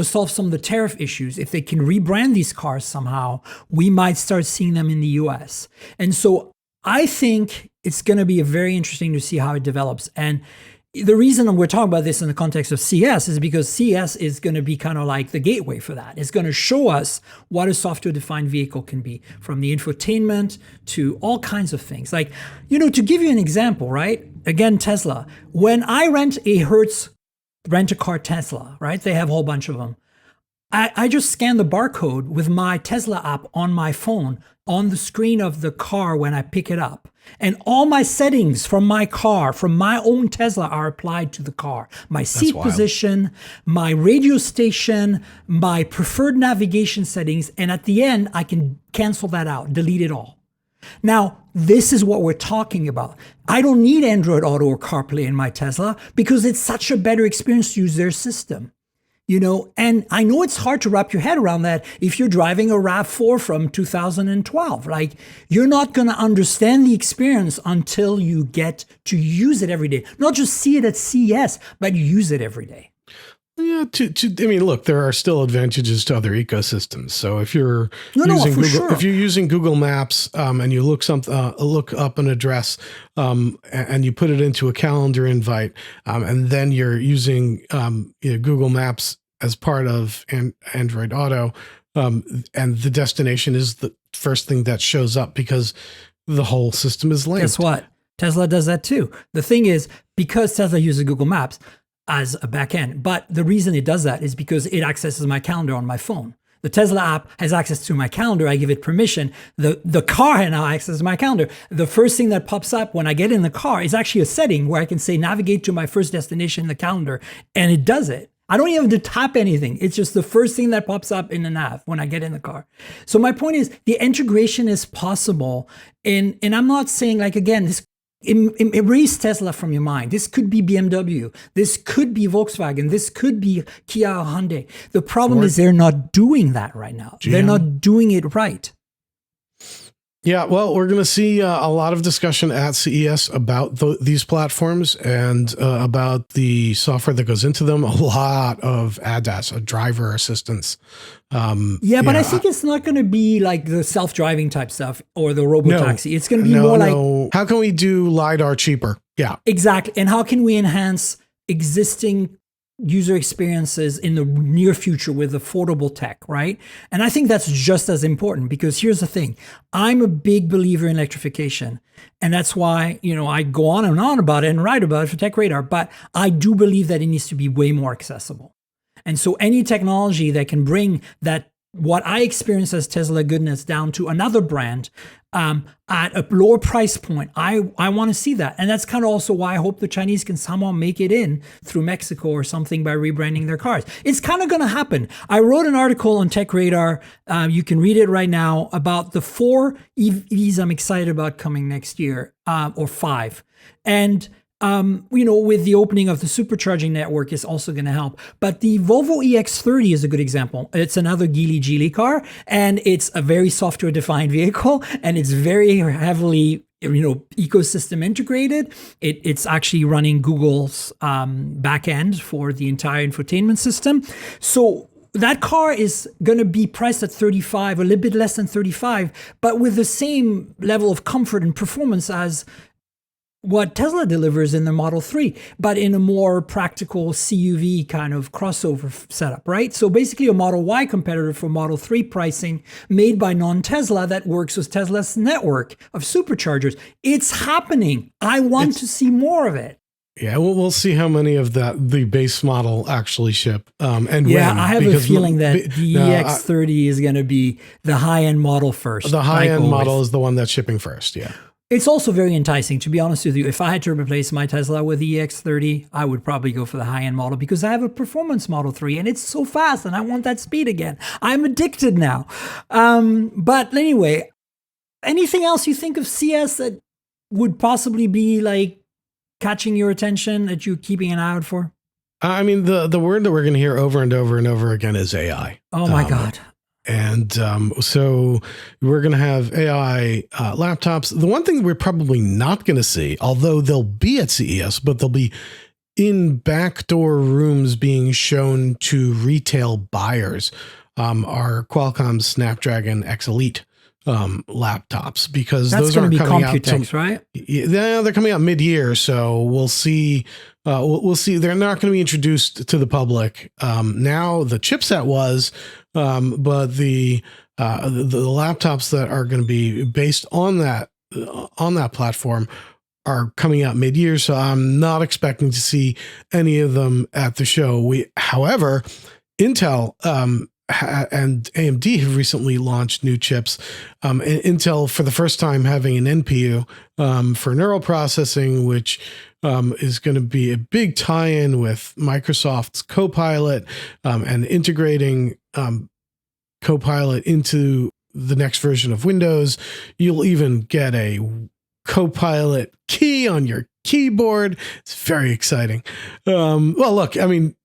solve some of the tariff issues. If they can rebrand these cars somehow, we might start seeing them in the US. And so I think it's going to be very interesting to see how it develops. And the reason we're talking about this in the context of CES is because CES is going to be kind of like the gateway for that. It's going to show us what a software-defined vehicle can be, from the infotainment to all kinds of things. Like, to give you an example, right? Again, Tesla. When I rent a Hertz rent-a-car Tesla, right? They have a whole bunch of them. I just scan the barcode with my Tesla app on my phone on the screen of the car when I pick it up. And all my settings from my car, from my own Tesla, are applied to the car. My seat position, my radio station, my preferred navigation settings. And at the end, I can cancel that out, delete it all. Now, this is what we're talking about. I don't need Android Auto or CarPlay in my Tesla because it's such a better experience to use their system. And I know it's hard to wrap your head around that if you're driving a RAV4 from 2012. Like, you're not going to understand the experience until you get to use it every day. Not just see it at CES, but use it every day. Yeah, look, there are still advantages to other ecosystems. So if you're if you're using Google Maps and you look up an address and you put it into a calendar invite, and then you're using Google Maps as part of Android Auto, and the destination is the first thing that shows up because the whole system is linked. Guess what? Tesla does that too. The thing is, because Tesla uses Google Maps as a backend, but the reason it does that is because it accesses my calendar on my phone. The Tesla app has access to my calendar. I give it permission. The car now accesses my calendar. The first thing that pops up when I get in the car is actually a setting where I can say navigate to my first destination in the calendar, and it does it. I don't even have to tap anything. It's just the first thing that pops up in the nav when I get in the car. So my point is the integration is possible. And I'm not saying, like, again, this erase Tesla from your mind. This could be BMW. This could be Volkswagen. This could be Kia or Hyundai. The problem is they're not doing that right now. GM. They're not doing it right. Yeah, well, we're going to see a lot of discussion at CES about these platforms and about the software that goes into them. A lot of ADAS, driver assistance. But I think it's not going to be like the self-driving type stuff or the robotaxi. It's going to be more like, how can we do LiDAR cheaper? Yeah, exactly. And how can we enhance existing user experiences in the near future with affordable tech, right? And I think that's just as important, because here's the thing. I'm a big believer in electrification. And that's why, I go on and on about it and write about it for Tech Radar, but I do believe that it needs to be way more accessible. And so any technology that can bring that, what I experience as Tesla goodness, down to another brand at a lower price point, I want to see that. And that's kind of also why I hope the Chinese can somehow make it in through Mexico or something by rebranding their cars. It's kind of going to happen. I wrote an article on Tech Radar. You can read it right now about the 4 EVs I'm excited about coming next year, or 5. And with the opening of the supercharging network is also going to help. But the Volvo EX30 is a good example. It's another Geely car, and it's a very software-defined vehicle, and it's very heavily ecosystem integrated. It's actually running Google's back end for the entire infotainment system. So that car is going to be priced at 35, a little bit less than 35, but with the same level of comfort and performance as what Tesla delivers in the Model 3, but in a more practical CUV kind of crossover setup, right? So basically a Model Y competitor for Model 3 pricing made by non-Tesla that works with Tesla's network of superchargers. It's happening. I want to see more of it. Yeah, we'll see how many of the base model actually ship. And when, I have a feeling that the EX30 is going to be the high-end model first. The high-end model is the one that's shipping first, yeah. It's also very enticing, to be honest with you. If I had to replace my Tesla with the EX30, I would probably go for the high-end model, because I have a performance Model 3 and it's so fast and I want that speed again. I'm addicted now. But anyway, anything else you think of CS that would possibly be like catching your attention, that you're keeping an eye out for? I mean, the word that we're going to hear over and over and over again is AI. Oh my God. And so we're going to have AI laptops. The one thing we're probably not going to see, although they'll be at CES, but they'll be in backdoor rooms being shown to retail buyers, are Qualcomm's Snapdragon X Elite laptops, because those are coming out, right? Yeah, they're coming out mid-year, so we'll see. We'll see. They're not going to be introduced to the public now. The chipset was, but the laptops that are going to be based on that platform are coming out mid-year. So I'm not expecting to see any of them at the show. However, Intel and AMD have recently launched new chips. Intel, for the first time, having an NPU for neural processing, which is going to be a big tie-in with Microsoft's Copilot, and integrating Copilot into the next version of Windows. You'll even get a Copilot key on your keyboard. It's very exciting. Well, look, I mean,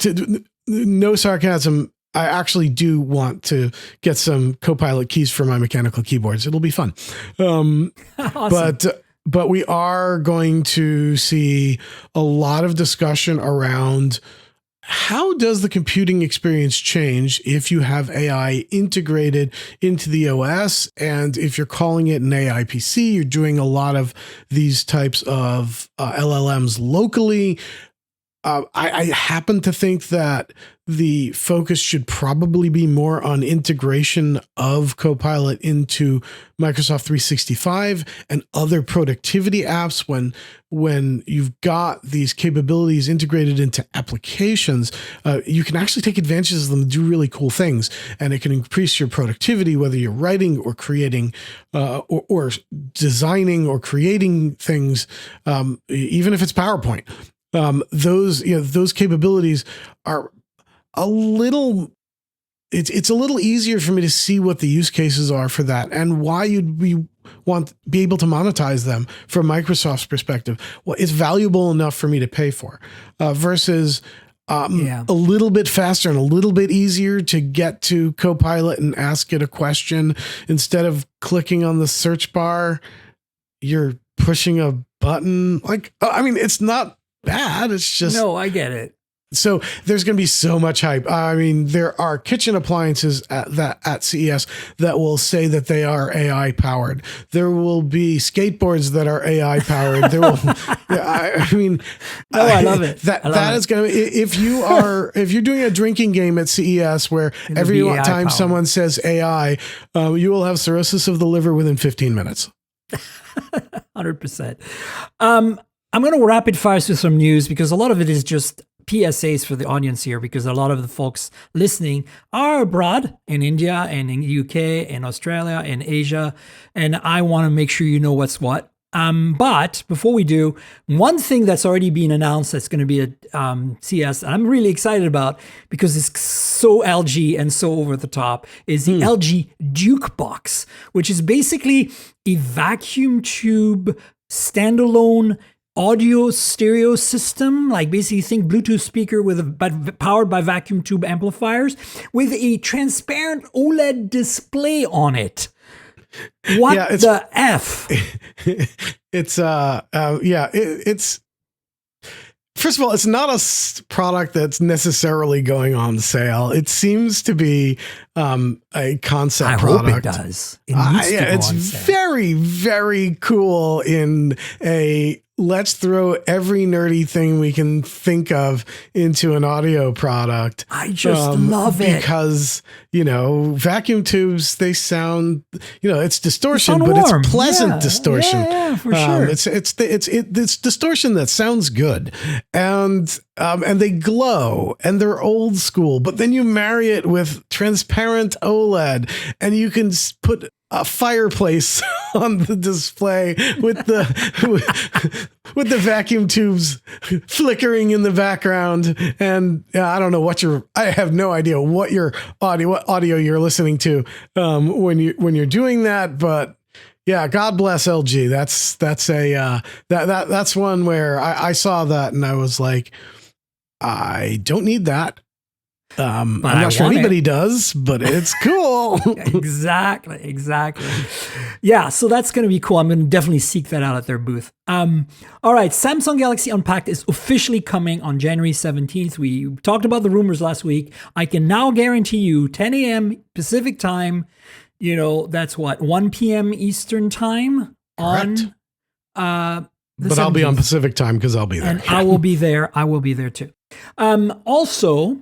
no sarcasm. I actually do want to get some Copilot keys for my mechanical keyboards. It'll be fun. Awesome. But we are going to see a lot of discussion around how does the computing experience change if you have AI integrated into the OS, and if you're calling it an AI PC, you're doing a lot of these types of LLMs locally. I happen to think that the focus should probably be more on integration of Copilot into Microsoft 365 and other productivity apps. When you've got these capabilities integrated into applications, you can actually take advantages of them and do really cool things. And it can increase your productivity, whether you're writing or creating, or designing or creating things, even if it's PowerPoint. Those capabilities are a little. It's a little easier for me to see what the use cases are for that and why you'd be able to monetize them from Microsoft's perspective. Well, it's valuable enough for me to pay for versus a little bit faster and a little bit easier to get to Copilot and ask it a question. Instead of clicking on the search bar, you're pushing a button. Like, I mean, it's not bad. It's just... No, I get it. So there's going to be so much hype. I mean, there are kitchen appliances at CES that will say that they are AI powered. There will be skateboards that are AI powered. There will, I mean, I love it. That is going to be, if you're doing a drinking game at CES where every time someone says AI, you will have cirrhosis of the liver within 15 minutes. 100%. I'm going to rapid fire through some news because a lot of it is just PSAs for the audience here, because a lot of the folks listening are abroad in India and in the UK and Australia and Asia. And I want to make sure you know what's what. But before we do, one thing that's already been announced that's going to be at CS, and I'm really excited about because it's so LG and so over the top, is the LG Jukebox, which is basically a vacuum tube standalone audio stereo system, like basically think Bluetooth speaker but powered by vacuum tube amplifiers with a transparent OLED display on it. What the F? It's first of all, it's not a product that's necessarily going on sale. It seems to be a concept product. I hope it does. It needs to go it's on sale. Very, very cool in a let's throw every nerdy thing we can think of into an audio product. I just love it. Because, vacuum tubes, they sound, it's distortion, but it's pleasant distortion. Yeah, for sure. It's distortion that sounds good. And they glow and they're old school, but then you marry it with transparent OLED and you can put a fireplace on the display with the vacuum tubes flickering in the background. And I don't know I have no idea what audio you're listening to when you're doing that, but yeah, God bless LG. That's one where I saw that and I was like, I don't need that. I'm not sure anybody does, but it's cool. Exactly. Yeah, so that's going to be cool. I'm going to definitely seek that out at their booth. All right, Samsung Galaxy Unpacked is officially coming on January 17th. We talked about the rumors last week. I can now guarantee you 10 a.m. Pacific time, that's what, 1 p.m. Eastern time. Correct. On but 17th. I'll be on Pacific time because I'll be there. And I will be there. I will be there too. Also,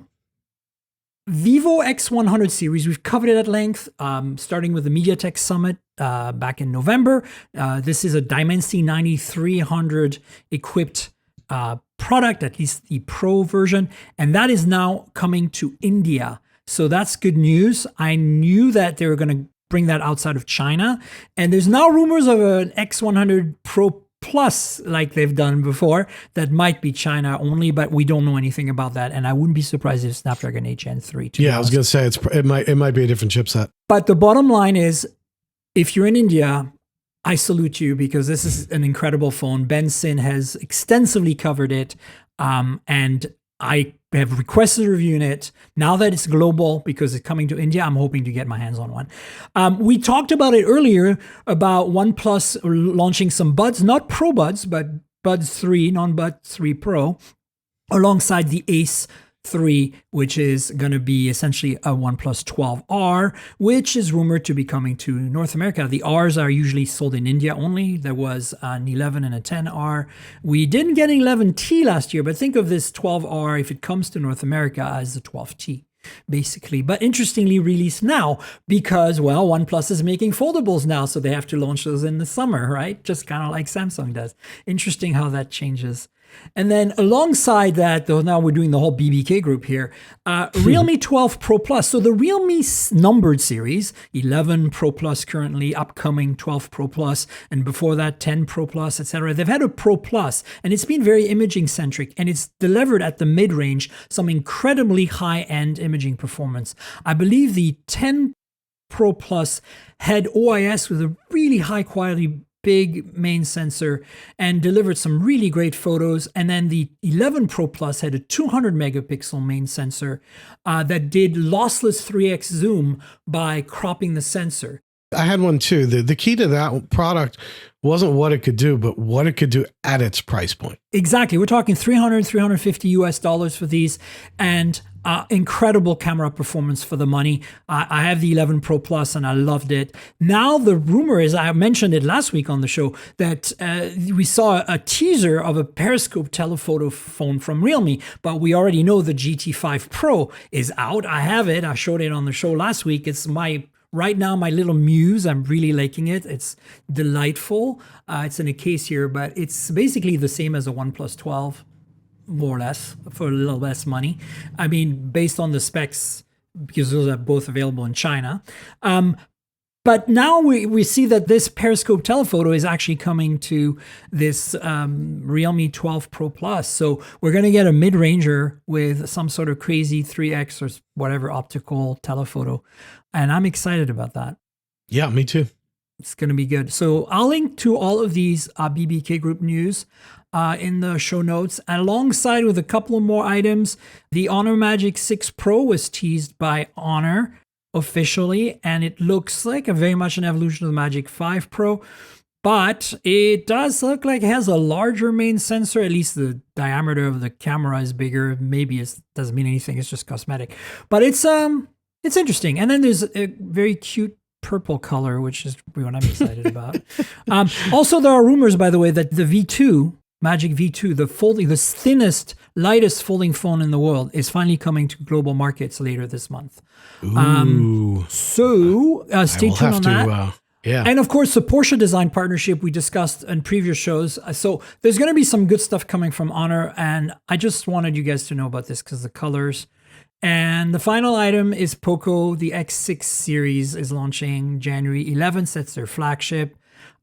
Vivo X100 series, we've covered it at length, starting with the MediaTek Summit back in November. This is a Dimensity 9300 equipped product, at least the Pro version, and that is now coming to India. So that's good news. I knew that they were going to bring that outside of China, and there's now rumors of an X100 Pro Plus, like they've done before, that might be China only, but we don't know anything about that. And I wouldn't be surprised if Snapdragon 8 Gen 3. Yeah, I was going to say it might be a different chipset. But the bottom line is, if you're in India, I salute you because this is an incredible phone. Ben Sin has extensively covered it, and I have requested a review in it. Now that it's global, because it's coming to India, I'm hoping to get my hands on one. We talked about it earlier about OnePlus launching some buds, not Pro Buds, but Buds 3, non-Buds 3 Pro, alongside the Ace 3, which is going to be essentially a OnePlus 12R, which is rumored to be coming to North America. The Rs are usually sold in India only. There was an 11 and a 10R. We didn't get an 11T last year, but think of this 12R, if it comes to North America, as the 12T, basically. But interestingly released now because, well, OnePlus is making foldables now, so they have to launch those in the summer, right? Just kind of like Samsung does. Interesting how that changes And then alongside that, though, now we're doing the whole BBK group here, Realme 12 Pro Plus. So the Realme numbered series, 11 Pro Plus currently, upcoming 12 Pro Plus, and before that 10 Pro Plus, etc. They've had a Pro Plus, and it's been very imaging centric, and it's delivered at the mid-range some incredibly high-end imaging performance. I believe the 10 Pro Plus had OIS with a really high quality big main sensor and delivered some really great photos. And then the 11 Pro Plus had a 200 megapixel main sensor that did lossless 3x zoom by cropping the sensor. I had one too. The key to that product wasn't what it could do, but what it could do at its price point. Exactly. We're talking $350 US for these, and incredible camera performance for the money. I have the 11 Pro Plus and I loved it. Now the rumor is, I mentioned it last week on the show, that we saw a teaser of a periscope telephoto phone from Realme, but we already know the GT5 Pro is out. I have it. I showed it on the show last week. It's right now my little muse. I'm really liking it. It's delightful. It's in a case here, but it's basically the same as a OnePlus 12. More or less, for a little less money. I mean, based on the specs, because those are both available in China. But now we see that this periscope telephoto is actually coming to this Realme 12 Pro Plus. So we're going to get a mid-ranger with some sort of crazy 3x or whatever optical telephoto. And I'm excited about that. Yeah, me too. It's going to be good. So I'll link to all of these BBK Group news in the show notes, alongside with a couple of more items. The Honor Magic 6 Pro was teased by Honor officially, and it looks like very much an evolution of the Magic 5 Pro, but it does look like it has a larger main sensor. At least the diameter of the camera is bigger. Maybe it doesn't mean anything. It's just cosmetic, but it's interesting. And then there's a very cute purple color, which is what I'm excited about. Also, there are rumors, by the way, that the V2, Magic V2, the thinnest, lightest folding phone in the world, is finally coming to global markets later this month. So stay tuned on that. Yeah. And of course, the Porsche design partnership we discussed in previous shows. So there's going to be some good stuff coming from Honor, and I just wanted you guys to know about this because the colors. And the final item is Poco. The X6 series is launching January 11th. That's their flagship.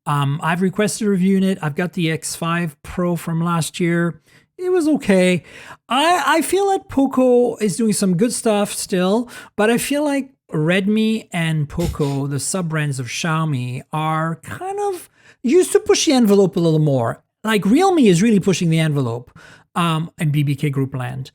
I've requested a review in it. I've got the X5 Pro from last year. It was okay. I feel like Poco is doing some good stuff still, but I feel like Redmi and Poco, the sub-brands of Xiaomi, are kind of used to push the envelope a little more. Like Realme is really pushing the envelope in BBK Group land.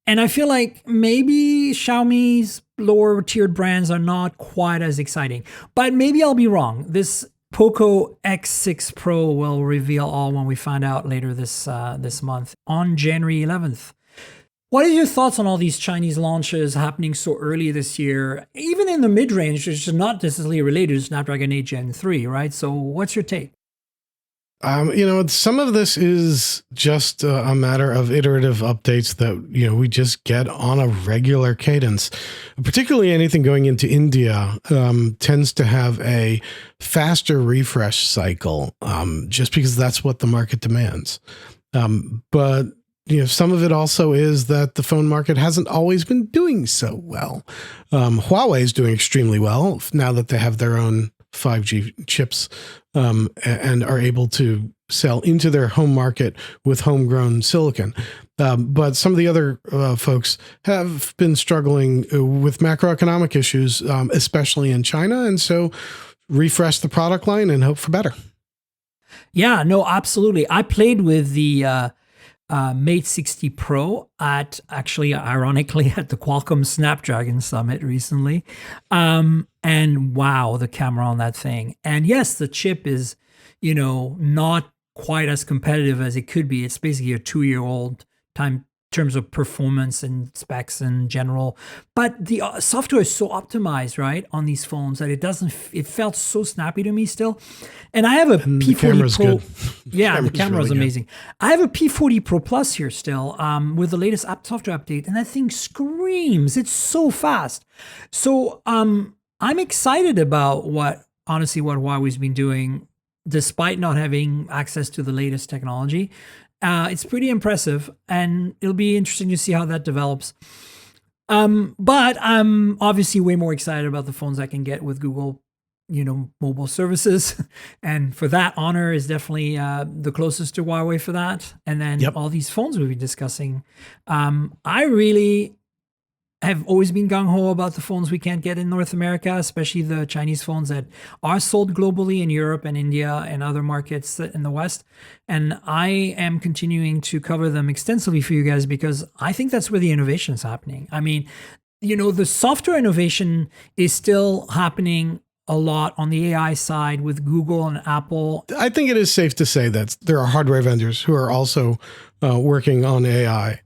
And I feel like maybe Xiaomi's lower tiered brands are not quite as exciting, but maybe I'll be wrong. This Poco X6 Pro will reveal all when we find out later this month on January 11th. What are your thoughts on all these Chinese launches happening so early this year, even in the mid-range, which is not necessarily related to Snapdragon 8 Gen 3, right? So what's your take? Some of this is just a matter of iterative updates that, we just get on a regular cadence. Particularly anything going into India tends to have a faster refresh cycle, just because that's what the market demands. But some of it also is that the phone market hasn't always been doing so well. Huawei is doing extremely well now that they have their own 5G chips and are able to sell into their home market with homegrown silicon. But some of the other folks have been struggling with macroeconomic issues, especially in China. And so refresh the product line and hope for better. Yeah, no, absolutely. I played with the Mate 60 Pro ironically, at the Qualcomm Snapdragon Summit recently. And wow, the camera on that thing. And yes, the chip is, not quite as competitive as it could be. It's basically a 2-year-old in terms of performance and specs in general. But the software is so optimized, right, on these phones that it felt so snappy to me still. And I have a P40 Pro. Good. Yeah, the camera is really amazing. Good. I have a P40 Pro Plus here still with the latest software update, and that thing screams. It's so fast. So I'm excited about what Huawei's been doing, despite not having access to the latest technology. It's pretty impressive, and it'll be interesting to see how that develops. But I'm obviously way more excited about the phones I can get with Google, mobile services. And for that, Honor is definitely the closest to Huawei for that. And then all these phones we'll be discussing. I really have always been gung-ho about the phones we can't get in North America, especially the Chinese phones that are sold globally in Europe and India and other markets in the West. And I am continuing to cover them extensively for you guys because I think that's where the innovation is happening. I mean, the software innovation is still happening a lot on the AI side with Google and Apple. I think it is safe to say that there are hardware vendors who are also working on AI,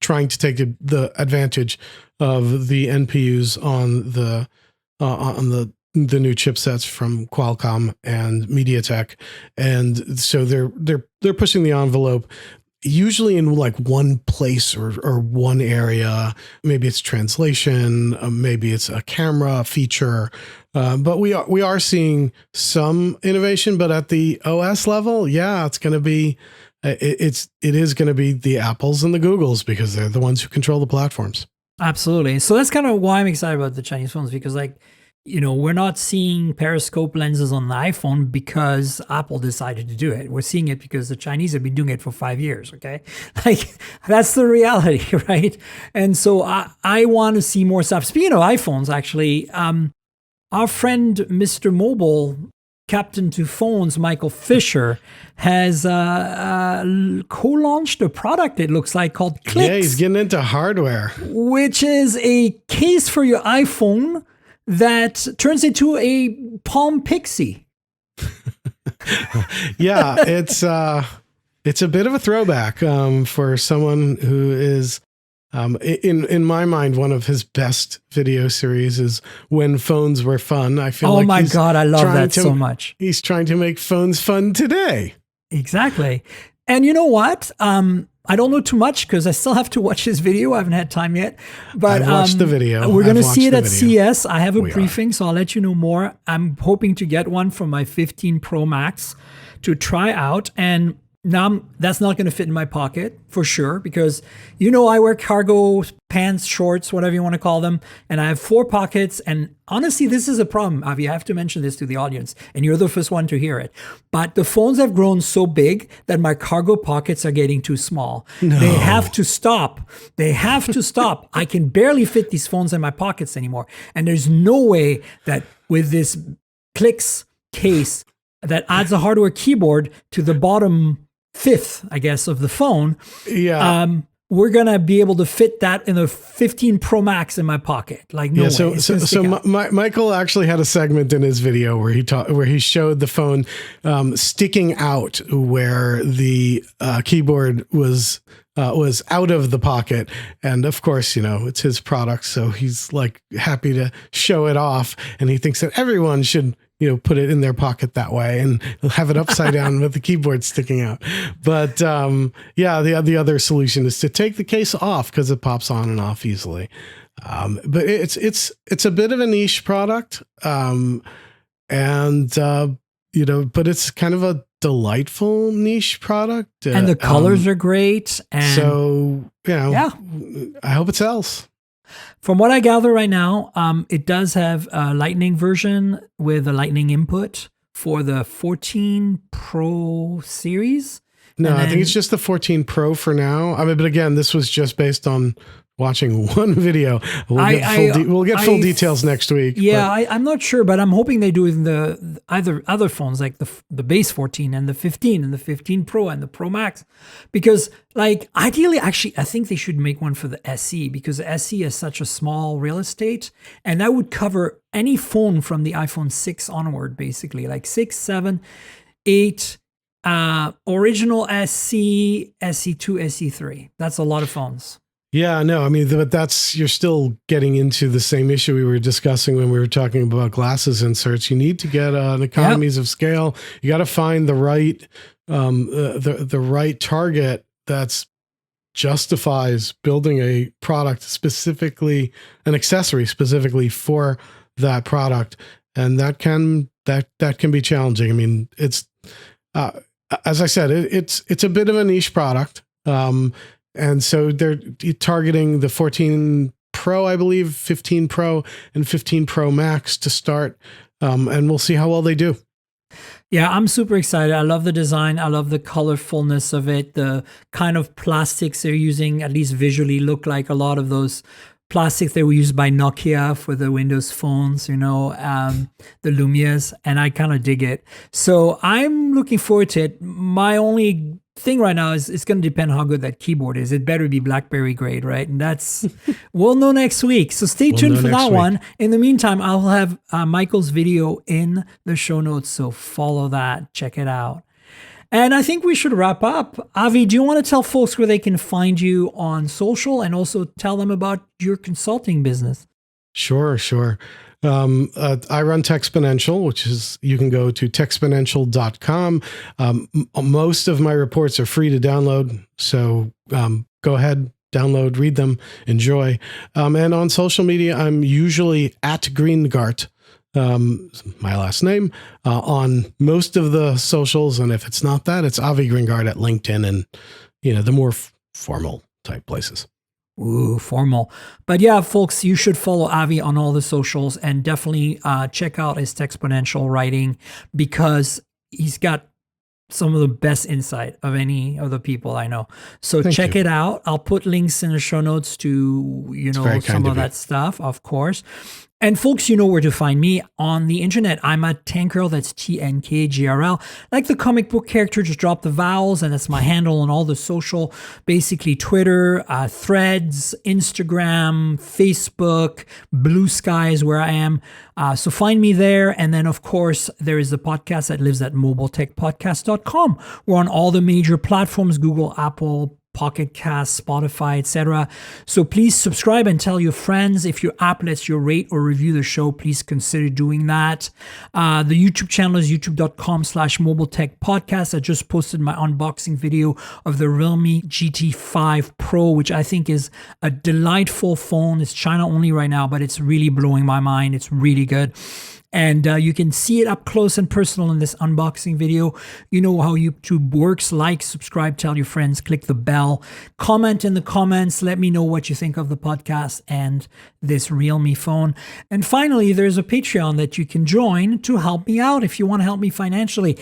trying to take the advantage of the NPUs on the new chipsets from Qualcomm and MediaTek, and so they're pushing the envelope. Usually in like one place or one area. Maybe it's translation, maybe it's a camera feature, but we are seeing some innovation. But at the OS level, it's going to be. It is going to be the Apples and the Googles because they're the ones who control the platforms. Absolutely. So that's kind of why I'm excited about the Chinese phones because we're not seeing periscope lenses on the iPhone because Apple decided to do it. We're seeing it because the Chinese have been doing it for 5 years. Okay. That's the reality. Right. And so I want to see more stuff. Speaking of iPhones, actually, our friend, Mr. Mobile, Captain to Phones, Michael Fisher, has co-launched a product, it looks like, called Clicks. Yeah, he's getting into hardware. Which is a case for your iPhone that turns into a Palm Pixie. Yeah, it's a bit of a throwback for someone who is... in my mind, one of his best video series is When Phones Were Fun. I feel my God, I love that so much. He's trying to make phones fun today. Exactly. And you know what? I don't know too much because I still have to watch his video. I haven't had time yet. But I've watched the video. We're going to see it at CES. I have a briefing, so I'll let you know more. I'm hoping to get one from my 15 Pro Max to try out. And now, that's not going to fit in my pocket for sure because, I wear cargo pants, shorts, whatever you want to call them, and I have 4 pockets. And honestly, this is a problem, Avi. I have to mention this to the audience, and you're the first one to hear it. But the phones have grown so big that my cargo pockets are getting too small. No. They have to stop. I can barely fit these phones in my pockets anymore. And there's no way that with this Clicks case that adds a hardware keyboard to the bottom fifth, I guess, of the phone. Yeah. We're going to be able to fit that in a 15 Pro Max in my pocket. Like, no way. So Michael actually had a segment in his video where he showed the phone sticking out where the keyboard was out of the pocket. And of course, it's his product. So he's like happy to show it off. And he thinks that everyone should, put it in their pocket that way and have it upside down with the keyboard sticking out. But the other solution is to take the case off because it pops on and off easily. But it's a bit of a niche product. But it's kind of a delightful niche product. And the colors are great. And so, I hope it sells. From what I gather right now, it does have a Lightning version with a Lightning input for the 14 Pro series. No, I think it's just the 14 Pro for now. I mean, but again, this was just based on watching one video. We'll get full details next week. Yeah, I'm not sure, but I'm hoping they do it in the either other phones like the base 14 and the 15 and the 15 Pro and the Pro Max, because ideally, actually, I think they should make one for the SE because the SE is such a small real estate, and that would cover any phone from the iPhone 6 onward, basically, like 6, 7, 8. Original SE, SE2, SE3. That's a lot of phones. Yeah, no, I mean, but you're still getting into the same issue we were discussing when we were talking about glasses inserts. You need to get an economies of scale. You got to find the right, the right target that's justifies building a product specifically, an accessory specifically for that product, and that can be challenging. I mean, it's as I said, it's a bit of a niche product. And so they're targeting the 14 Pro, I believe, 15 Pro and 15 Pro Max to start. And we'll see how well they do. Yeah, I'm super excited. I love the design. I love the colorfulness of it. The kind of plastics they're using, at least visually, look like a lot of those plastics that were used by Nokia for the Windows phones, the Lumias, and I kind of dig it. So I'm looking forward to it. My only thing right now is it's going to depend on how good that keyboard is. It better be BlackBerry grade, right? And that's, we'll know next week. So stay tuned for that one. In the meantime, I'll have Michael's video in the show notes. So follow that, check it out. And I think we should wrap up. Avi, do you want to tell folks where they can find you on social and also tell them about your consulting business? Sure. I run Techsponential, which is, you can go to techsponential.com. Most of my reports are free to download. So go ahead, download, read them, enjoy. And on social media, I'm usually at Greengart, my last name, on most of the socials. And if it's not that, it's Avi Greengart at LinkedIn and, the more formal type places. Ooh, formal. But yeah, folks, you should follow Avi on all the socials and definitely check out his Techsponential writing, because he's got some of the best insight of any of the people I know. So check it out. I'll put links in the show notes to, some of that stuff, of course. And folks, you know where to find me on the internet. I'm at Tankgirl, that's TNKGRL. Like the comic book character, just drop the vowels, and that's my handle on all the social, basically Twitter, Threads, Instagram, Facebook, Blue Sky is where I am. So find me there. And then, of course, there is the podcast that lives at mobiletechpodcast.com. We're on all the major platforms, Google, Apple, Pocket Cast, Spotify, etc. So please subscribe and tell your friends. If your app lets you rate or review the show, please consider doing that. The YouTube channel is youtube.com/mobiletechpodcast. I just posted my unboxing video of the Realme GT5 Pro, which I think is a delightful phone. It's China only right now, but it's really blowing my mind. It's really good. And you can see it up close and personal in this unboxing video. You know how YouTube works. Like, subscribe, tell your friends, click the bell, comment in the comments. Let me know what you think of the podcast and this Realme phone. And finally, there's a Patreon that you can join to help me out if you want to help me financially.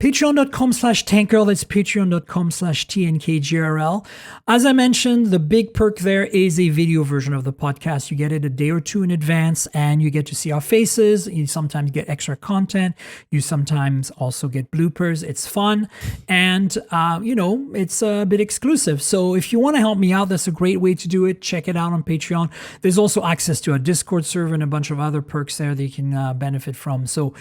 Patreon.com/Tankgirl. That's patreon.com/TNKGRL. As I mentioned, the big perk there is a video version of the podcast. You get it a day or two in advance, and you get to see our faces. You sometimes get extra content. You sometimes also get bloopers. It's fun, and it's a bit exclusive. So if you want to help me out, that's a great way to do it. Check it out on Patreon. There's also access to a Discord server and a bunch of other perks there that you can benefit from. So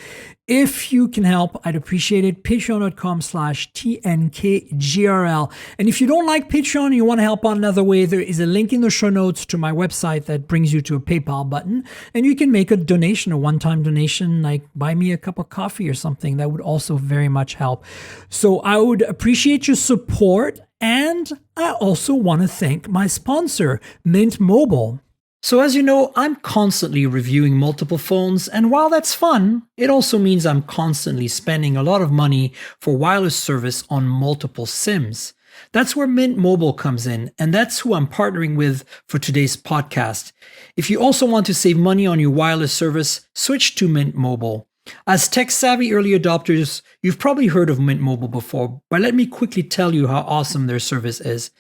if you can help, I'd appreciate it. Patreon.com/TNKGRL. And if you don't like Patreon and you want to help out another way, there is a link in the show notes to my website that brings you to a PayPal button. And you can make a donation, a one-time donation, like buy me a cup of coffee or something. That would also very much help. So I would appreciate your support. And I also want to thank my sponsor, Mint Mobile. So as you know, I'm constantly reviewing multiple phones, and while that's fun, it also means I'm constantly spending a lot of money for wireless service on multiple SIMs. That's where Mint Mobile comes in, and that's who I'm partnering with for today's podcast. If you also want to save money on your wireless service, switch to Mint Mobile. As tech-savvy early adopters, you've probably heard of Mint Mobile before, but let me quickly tell you how awesome their service is.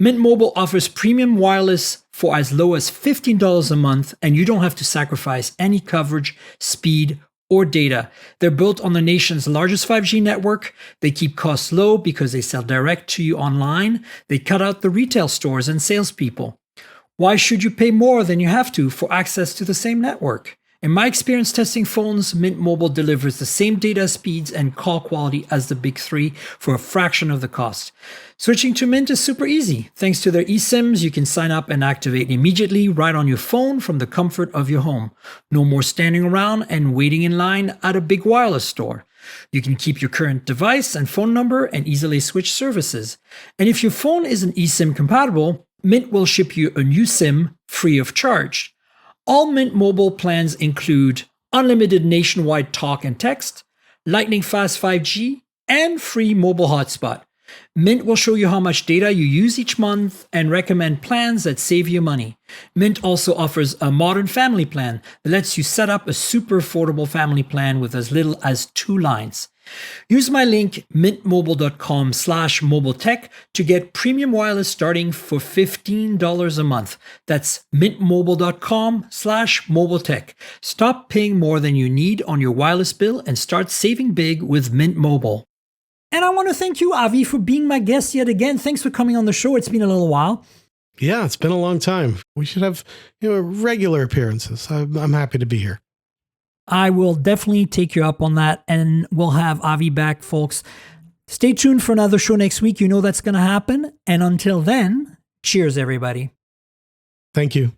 Mint Mobile offers premium wireless for as low as $15 a month, and you don't have to sacrifice any coverage, speed, or data. They're built on the nation's largest 5G network. They keep costs low because they sell direct to you online. They cut out the retail stores and salespeople. Why should you pay more than you have to for access to the same network? In my experience testing phones, Mint Mobile delivers the same data speeds and call quality as the big three for a fraction of the cost. Switching to Mint is super easy. Thanks to their eSIMs, you can sign up and activate immediately right on your phone from the comfort of your home. No more standing around and waiting in line at a big wireless store. You can keep your current device and phone number and easily switch services. And if your phone isn't eSIM compatible, Mint will ship you a new SIM free of charge. All Mint Mobile plans include unlimited nationwide talk and text, lightning fast 5G, and free mobile hotspot. Mint will show you how much data you use each month and recommend plans that save you money. Mint also offers a modern family plan that lets you set up a super affordable family plan with as little as 2 lines. Use my link mintmobile.com/mobiletech to get premium wireless starting for $15 a month. That's mintmobile.com/mobiletech. Stop paying more than you need on your wireless bill and start saving big with Mint Mobile. And I want to thank you, Avi, for being my guest yet again. Thanks for coming on the show. It's been a little while. Yeah, it's been a long time. We should have regular appearances. I'm happy to be here. I will definitely take you up on that, and we'll have Avi back, folks. Stay tuned for another show next week. You know that's going to happen. And until then, cheers, everybody. Thank you.